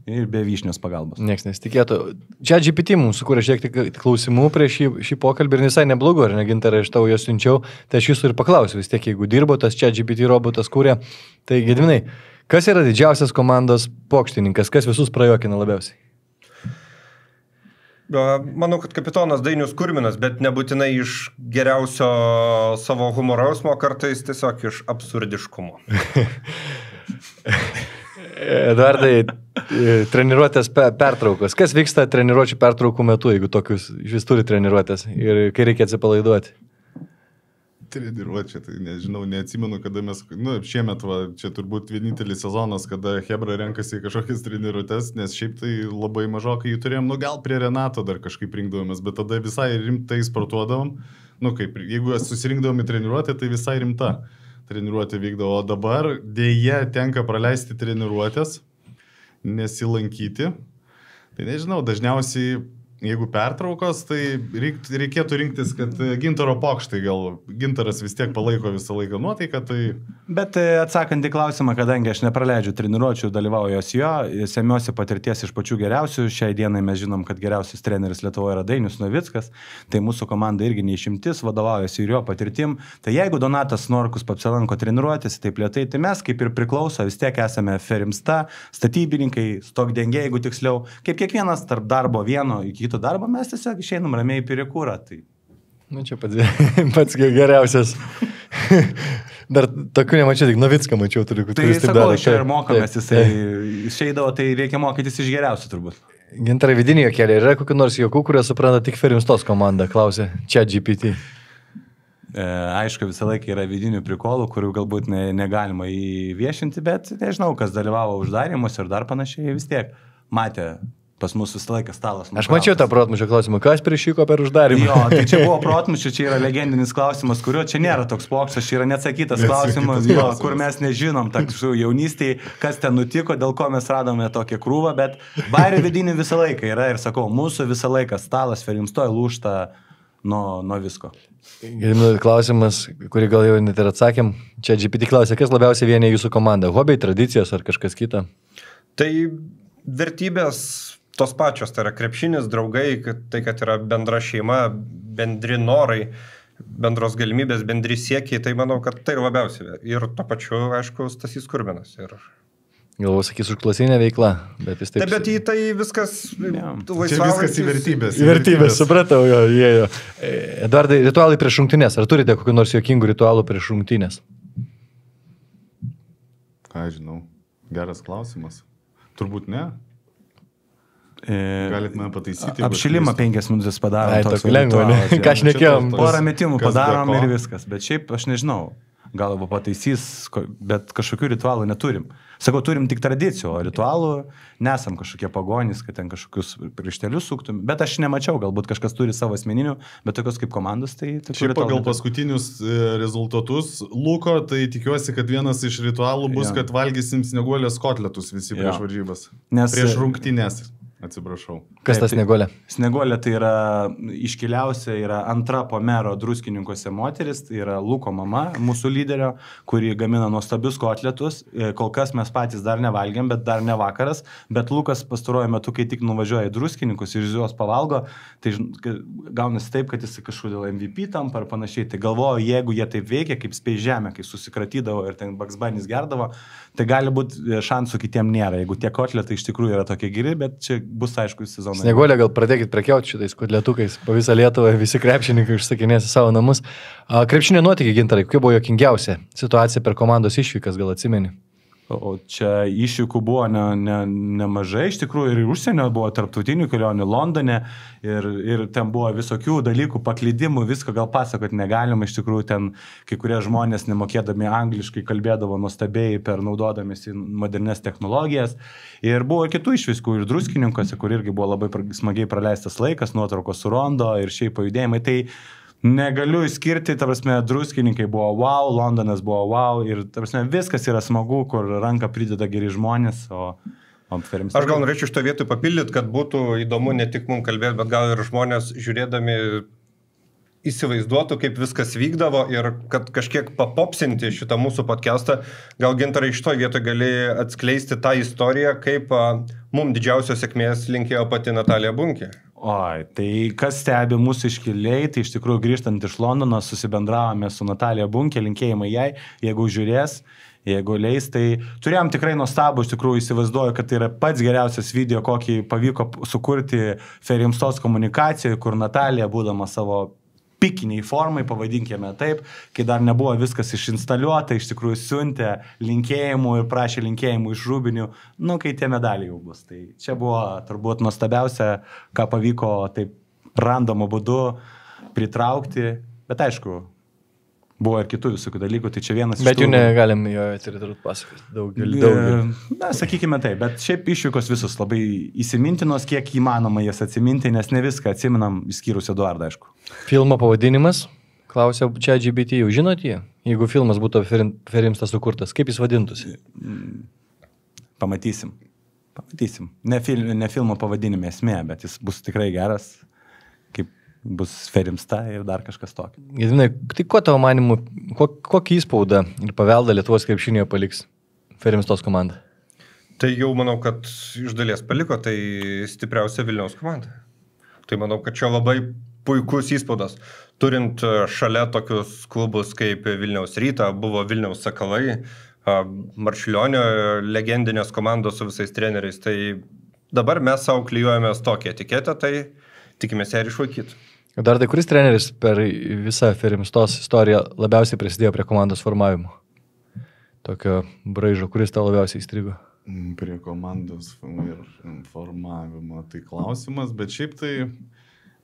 ir be vyšnios pagalbos. Niekas nesitikėtų. Čia GPT mums sukūrė šiek tiek klausimų prieš šį pokalbį ir visai neblogo, ar ne, Gintarai, aš tau jo siunčiau, tai aš jūsų ir paklausiu, vis tiek, jeigu dirbo tas čia GPT robotas kūrė, tai Gediminai, kas yra didžiausias komandos pokštininkas, kas visus prajokina labiausiai? Manau, kad kapitonas Dainius Kurminas, bet nebūtinai iš geriausio savo humoro jausmo, kartais tiesiog iš absurdiškumo. Eduardai, treniruotės pertraukos. Kas vyksta treniruočių pertraukų metu, jeigu tokius iš vis turi treniruotės ir kai reikia atsipalaiduoti? Treniruotė, tai nežinau, neatsimenu, kada mes, šiemet, čia turbūt vienintelis sezonas, kada Hebra renkasi kažkokias treniruotės, nes šiaip tai labai mažokai jų turėjom, gal prie Renato dar kažkaip rinkdavomės, bet tada visai rimtai sportuodavom, kaip, jeigu susirinkdavom į treniruotę, tai visai rimta treniruotė vykdavo, o dabar dėja tenka praleisti treniruotės, nesilankyti, tai nežinau, dažniausiai jeigu pertraukos, tai reikėtų rinktis, kad Gintaro pokštai, gal Gintaras vis tiek palaiko visą laiką nuotaiką, tai... Bet atsakant į klausimą, kadangi aš nepraleidžiu treniruočių, dalyvauju jo, semiuosi patirties iš pačių geriausių, šiai dienai mes žinom, kad geriausias treneris Lietuvoje yra Dainius Novickas, tai mūsų komanda irgi neišimtis, vadovaujasi ir jo patirtim, tai jeigu Donatas Norkus apsilanko treniruotės, taip lėtai, tai mes kaip ir priklauso, vis tiek esame Ferimsta, statybininkai, stokdengiai, jeigu tiksliau, kaip kiekvienas tarp darbo vieno iki darbą mes tiesiog išeinam ramiai į pirikūrą. Tai... Čia pats geriausias. Dar tokių nemačiau, tik Novicką mačiau. Tai sakau, čia ir mokomės, jisai išeidavo, tai reikia mokytis iš geriausių turbūt. Gintarai, vidinio keliai, yra kokių nors jokų, kurie supranta tik Ferimstos komanda, klausė čia GPT. Aišku, visą laiką yra vidinių prikolų, kurių galbūt negalima įviešinti, bet nežinau, kas dalyvavo uždarimus ir dar panašiai vis tiek matė. Pas mus visą laiką stalas. Aš mačiau tą protmušio klausimą, kas priešyko per uždarimą. Jo, tai čia buvo protmušio, čia yra legendinis klausimas, kurio čia nėra toks pokštas, čia yra neatsakytas klausimas, jo, kur mes nežinom, jaunystėje, kas ten nutiko, dėl ko mes radome tokią krūvą, bet bairių vidinį visą laiką yra ir sakau, mūsų visą laiką stalas Ferimstoje lūžta nuo visko. Klausimas, kurį gal jau net ir atsakėm, čia GPT klausė, kas labiausiai vienė jūsų komandą, hobiai, tradicijos ar kažkas kita? Tai vertybės tos pačios, tai yra krepšinis, draugai, kad yra bendra šeima, bendri norai, bendros galimybės, bendri siekiai, tai manau, kad tai labiausiai. Ir to pačiu, aišku, Stasys Kurminas. Galvoju, sakys, užklasinė veikla, bet jis taip... Bet į tai viskas... Čia viskas į vertybės. Į vertybės, supratau, jo. Eduardai, ritualai prieš rungtynes. Ar turite kokių nors juokingų ritualų prieš rungtynes? Ką žinau, geras klausimas. Turbūt ne. Galit mane pataisyti. Apšilimą 5 minutės padarom. Ai, toks lengva, ne? Ką šnekėjom? Porą metimų padarom ir viskas. Bet šiaip aš nežinau. Gal pataisys, bet kažkokių ritualų neturim. Sakau, turim tik tradicijų, o ritualų nesam kažkokie pagonys, kad ten kažkokius prištelius suktum. Bet aš nemačiau, galbūt kažkas turi savo asmeninių, bet tokios kaip komandos, tai... Šiaip pagal paskutinius rezultatus Luko, tai tikiuosi, kad vienas iš ritualų bus, kad valgysim snieguolės kotletus visi prieš varžybas. Prieš rungtynes. Atsiprašau. Kas tas Snieguolė? Snieguolė tai yra iškiliausia, yra antra po mero Druskininkuose moteris, tai yra Luko mama, mūsų lyderio, kuri gamina nuostabius kotletus. Kol kas mes patys dar nevalgiam, bet dar ne vakaras, bet Lukas pastaruoju metu, kai tik nuvažiuoja į Druskininkus ir juos pavalgo, tai gaunasi taip, kad jis kažkodėl MVP tampa ar panašiai. Tai galvoju, jeigu jie taip veikia, kaip spėj žemė, kai susikratydavo ir ten Bugs Bunny's gerdavo, tai gali būti šansų kitiem nėra. Jeigu tie kotletai iš tikrųjų yra tokie geri, bet čia bus aišku sezonas. Snieguolė, gal pradėkit prekiauti šitais kotletukais. Po visą Lietuvą visi krepšininkai užsakinės į savo namus. Krepšinio nuotykiai, Gintarai, kokia buvo juokingiausia situacija per komandos išvykas, gal atsimeni? O čia iššūkių buvo nemažai, iš tikrųjų ir užsienio buvo tarptautinių kelionių Londone ir ten buvo visokių dalykų, paklydimų, visko gal pasakoti negalima, iš tikrųjų ten kai kurie žmonės nemokėdami angliškai kalbėdavo nuostabiai per naudodamėsi modernes technologijas ir buvo kitų išviskų ir Druskininkose, kur irgi buvo labai smagiai praleistas laikas, nuotraukos su Rondo ir šiaip pajudėjimai, tai negaliu išskirti, ta prasme, Druskininkai buvo wow, Londonas buvo wow ir, ta prasme, viskas yra smagu, kur ranką prideda geri žmonės, o Ferimstad. Aš gal norėčiau šito vietoj papildyti, kad būtų įdomu ne tik mums kalbėti, bet gal ir žmonės žiūrėdami įsivaizduotų, kaip viskas vykdavo ir kad kažkiek papopsinti šitą mūsų podcastą. Gal Gintarai šitoj vietoj gali atskleisti tą istoriją, kaip mums didžiausios sėkmės linkėjo pati Natalija Bunkė. Oi, tai kas stebi mūsų iškiliai, tai iš tikrųjų grįžtant iš Londono susibendravome su Natalija Bunkė, linkėjimai jai, jeigu žiūrės, jeigu leis, tai turėjom tikrai nuostabų, iš tikrųjų įsivaizduoju, kad tai yra pats geriausias video, kokį pavyko sukurti Ferimstos komunikacijoje, kur Natalija, būdama savo pikiniai formai, pavadinkime taip, kai dar nebuvo viskas išinstaliuota, iš tikrųjų siuntė linkėjimų ir prašė linkėjimų iš Rūbinių, kai tie medaliai jau bus. Tai čia buvo turbūt nuostabiausia, ką pavyko taip randomo būdu pritraukti, bet aišku, buvo ir kitų visokių dalykų, tai čia vienas bet iš tų... Bet jų negalim jo turbūt pasakoti daugelį. Na, sakykime taip, bet šiaip išvykos visus labai įsimintinos, kiek įmanoma jas atsiminti, nes ne viską atsiminam, išskyrus Eduardą, aišku. Filmo pavadinimas, klausia ChatGPT, jau žinot jį? Jeigu filmas būtų Ferimstas sukurtas, kaip jis vadintųsi? Pamatysim. Ne filmo pavadinime esmė, bet jis bus tikrai geras, kaip bus Ferimstad ir dar kažkas tokio. Gedvinai, tai ko tavo manimu, kokį įspaudą ir paveldą Lietuvos krepšinėje paliks Ferimstos komanda? Tai jau manau, kad iš dalies paliko, tai stipriausia Vilniaus komanda. Tai manau, kad čia labai puikus įspaudas. Turint šalia tokius klubus kaip Vilniaus Rytą, buvo Vilniaus Sakalai, Marčiulionio legendinės komandos su visais treneriais, tai dabar mes savo klijuojamės tokią etiketę, tai tikimės ją ir išlaikyti. Dar tai kuris treneris per visą Ferimstos istoriją labiausiai prisidėjo prie komandos formavimo? Tokio braižo, kuris tau labiausiai įstrigo? Prie komandos ir formavimo tai klausimas, bet šiaip tai,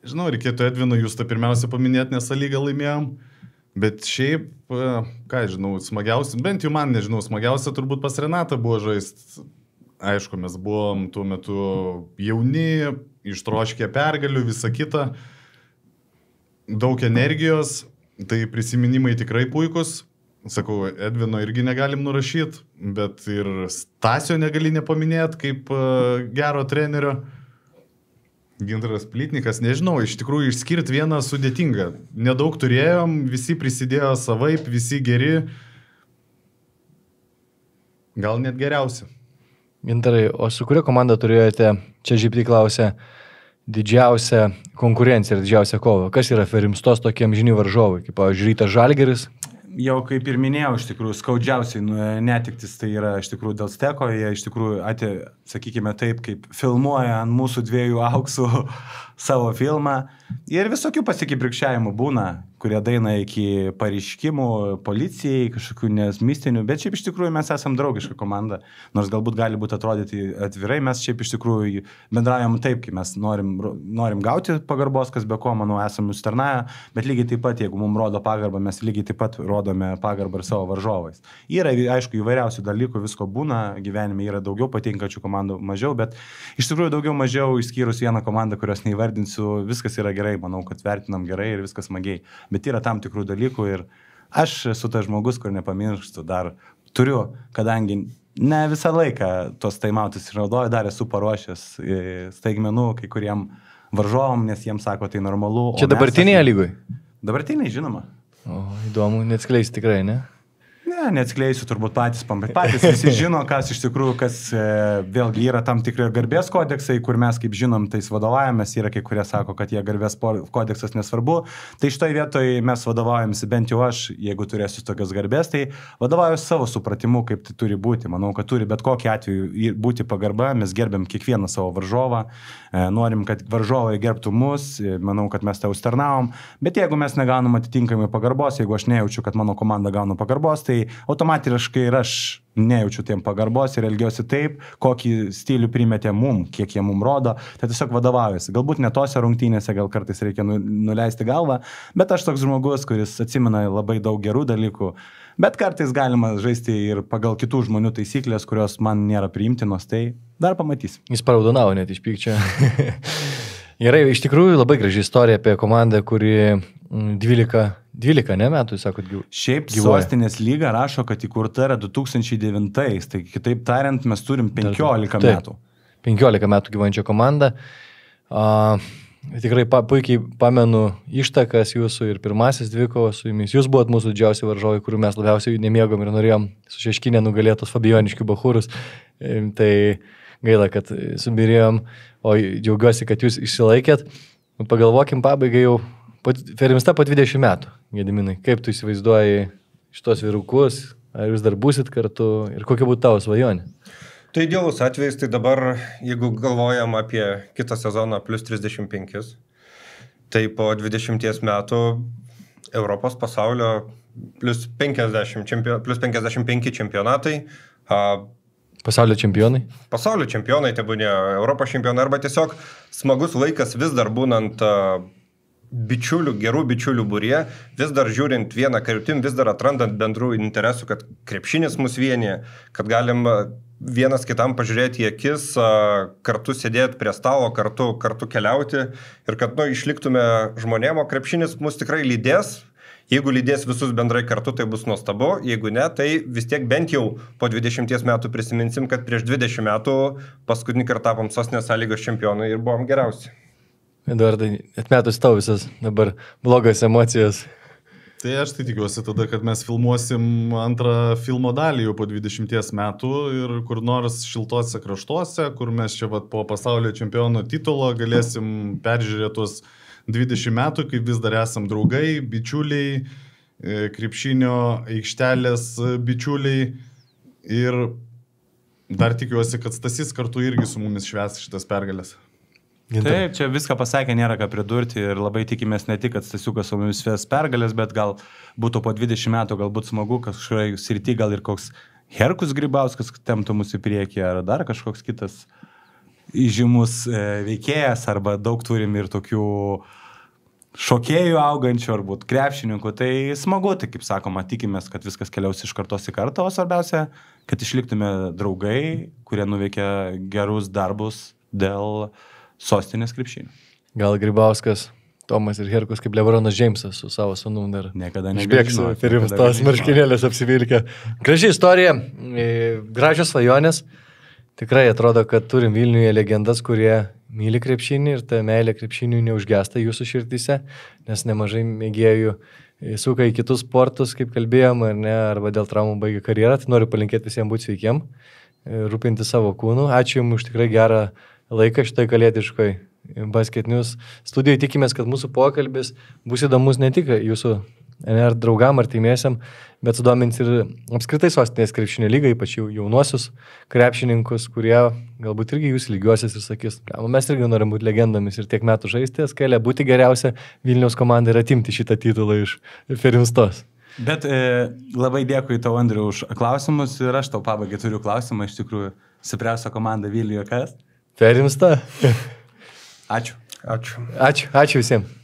žinau, reikėtų Edvino Justą pirmiausia paminėti, nes lygą laimėjom, bet šiaip, ką žinau, smagiausia, bent jau man nežinau, smagiausia turbūt pas Renatą buvo žaisti. Aišku, mes buvom tuo metu jauni, ištroškę pergalių, visą kitą, daug energijos, tai prisiminimai tikrai puikus. Sakau, Edvino irgi negalim nurašyti, bet ir Stasio negali nepaminėti kaip gero trenerio. Gintaras Plytnikas, nežinau, iš tikrųjų išskirti vieną sudėtingą. Nedaug turėjom, visi prisidėjo savaip, visi geri, gal net geriausi. Gintarai, o su kuria komanda turėjote, čia GPT klausė, didžiausią konkurenciją ir didžiausią kovą? Kas yra Ferimstos tokie amžini varžovai, kaip pavyzdžiui Rytas Žalgiris? Jau kaip ir minėjau, iš tikrųjų, skaudžiausiai netiktis tai yra iš tikrųjų dėl Steko, jie iš tikrųjų sakykime taip, kaip filmuoja ant mūsų dviejų auksų savo filmą ir visokių pasikibrikščiavimų būna, kurie daina iki pareiškimų policijai, kažkokių nesmistinių, bet šiaip iš tikrųjų mes esam draugiška komanda, nors galbūt gali būti atrodyti atvirai, mes šiaip iš tikrųjų bendraujam taip, kai mes norim gauti pagarbos, kas be ko, manau, esam užtarnavę, bet lygiai taip pat, jeigu mums rodo pagarbą, mes lygiai taip pat rodome pagarbą ir savo varžovais. Yra, aišku, įvairiausių dalykų, visko būna, gyvenime yra daugiau patinkačių komandų, mažiau, bet iš tikrųjų daugiau mažiau, išskyrus vieną komandą, kurios neįvardinsiu, viskas yra gerai, manau, kad vertinam gerai ir viskas smagiai. Bet yra tam tikrų dalykų ir aš esu tas žmogus, kur nepamirštu, dar turiu, kadangi ne visą laiką tos taimautus išnaudoju, dar esu paruošęs staigmenų kai kuriem varžovom, nes jiems sako, tai normalu. Čia dabartinėje lygoje? Dabartiniai, žinoma. O, įdomu, neatskleisi tikrai, ne? Ne, neatskleisiu, turbūt patys visi žino, kas iš tikrųjų, kas vėlgi yra tam tikri garbės kodeksai, kur mes, kaip žinom, tais vadovaujamės, yra kai kurie sako, kad jie garbės kodeksas nesvarbu. Tai šitoj vietoj mes vadovaujamės, bent jau aš, jeigu turėsiu tokios garbės, tai vadovauju savo supratimu, kaip tai turi būti. Manau, kad turi bet kokiu atveju būti pagarba, mes gerbiam kiekvieną savo varžovą, norim, kad varžovai gerbtų mus, manau, kad mes tai užtarnavom, bet jeigu mes negaunam atitinkamai pagarbos, jeigu aš nejaučiu, kad mano komanda gauna pagarbos, tai automatiškai ir aš nejaučiu tiem pagarbos ir elgiuosi taip, kokį stilių primetė mum, kiek jie mum rodo, tai tiesiog vadovaujasi. Galbūt ne tose rungtynėse, gal kartais reikia nuleisti galvą, bet aš toks žmogus, kuris atsimena labai daug gerų dalykų, bet kartais galima žaisti ir pagal kitų žmonių taisyklės, kurios man nėra priimtinos, tai dar pamatysim. Jis paraudonavo net iš pykčio. Gerai, iš tikrųjų labai graži istorija apie komandą, kuri 12 metų, sakot, gyvuoja. Šiaip Sostinės lyga rašo, kad įkurta yra 2009, tai kitaip tariant, mes turim 15 metų. 15 metų gyvuojančią komandą. Tikrai puikiai pamenu ištakas jūsų ir pirmasis dvikovas su jumis. Jūs buvot mūsų didžiausi varžovai, kurių mes labiausiai nemėgom ir norėjom su Šeškinė nugalėtos Fabioniškių Bachūrus. Tai gaila, kad subirėjom, o džiaugiuosi, kad jūs išsilaikėt. Pagalvokim pabaigai jau, Ferimsta po 20 metų, Gediminai. Kaip tu įsivaizduoji šitos vyrukus, ar jūs dar būsit kartu ir kokia būtų tavo svajonė? Tai idealus atvejais, tai dabar, jeigu galvojam apie kitą sezoną plus 35, tai po 20 metų Europos pasaulio plus 55 čempionatai. Pasaulio čempionai? Pasaulio čempionai, tai būnė Europos čempionai, arba tiesiog smagus laikas vis dar būnant gerų bičiulių būrie, vis dar žiūrint vieną kryptim, vis dar atrandant bendrų interesų, kad krepšinis mus vienyje, kad galim vienas kitam pažiūrėti į akis, kartu sėdėti prie stalo, kartu keliauti ir kad išliktume žmonėm, o krepšinis mus tikrai lydės. Jeigu lydės visus bendrai kartu, tai bus nuostabu, jeigu ne, tai vis tiek bent jau po 20 metų prisiminsim, kad prieš 20 metų paskutinį kartą tapom Sostinės lygos čempionai ir buvom geriausi. Eduardai, atmetus tau visas dabar blogas emocijas. Tai aš tai tikiuosi tada, kad mes filmuosim antrą filmo dalį jau po 20 metų ir kur nors šiltuose kraštuose, kur mes čia po pasaulio čempiono titulo galėsim peržiūrėti tuos 20 metų, kaip vis dar esam draugai, bičiuliai, krepšinio aikštelės bičiuliai ir dar tikiuosi, kad Stasys kartu irgi su mumis švęs šitas pergalės. Taip, čia viską pasakė, nėra ką pridurti ir labai tikimės ne tik, kad Stasiukas su mumis švęs pergalės, bet gal būtų po 20 metų galbūt smagu, kažkoje srity gal ir koks Herkus Grybauskas temptų mus į priekį ar dar kažkoks kitas įžymus veikėjas, arba daug turim ir tokių šokėjų augančių, ar būt krepšininkų, tai smagu, tai kaip sakoma, tikimės, kad viskas keliaus iš kartos į kartą, o svarbiausia, kad išliktume draugai, kurie nuveikia gerus darbus dėl Sostinės krepšinio. Gal Grybauskas, Tomas ir Herkus kaip Lebronas Džeimsas su savo sūnum dar niekada išbėgs Ferimstos marškinėlės apsivilkę. Graži istorija, gražios svajonės. Tikrai atrodo, kad turim Vilniuje legendas, kurie myli krepšinį ir ta meilė krepšiniui neužgesta jūsų širdyse, nes nemažai mėgėjų suka į kitus sportus, kaip kalbėjom, ar ne, arba dėl traumų baigia karjerą. Tai noriu palinkėti visiems būti sveikiem, rūpinti savo kūnu. Ačiū Jums už tikrai gerą laiką šitoj kalėdiškoj Basket News studijai. Tikimės, kad mūsų pokalbis bus įdomus ne tik jūsų ar draugam, artimiesiam, bet sudomins ir apskritai Sostinės krepšinio lygą, ypač jaunuosius krepšininkus, kurie galbūt irgi jūs lygiuosis ir sakys, mes irgi norim būti legendomis ir tiek metų žaisti, skelė būti geriausia Vilniaus komanda ir atimti šitą titulą iš Ferimstos. Bet labai dėkui tau, Andriu, už klausimus ir aš tau pabaigai turiu klausimą, iš tikrųjų, stipriausia komanda Vilniuje kas? Ferimsta. Ačiū. Ačiū visiems.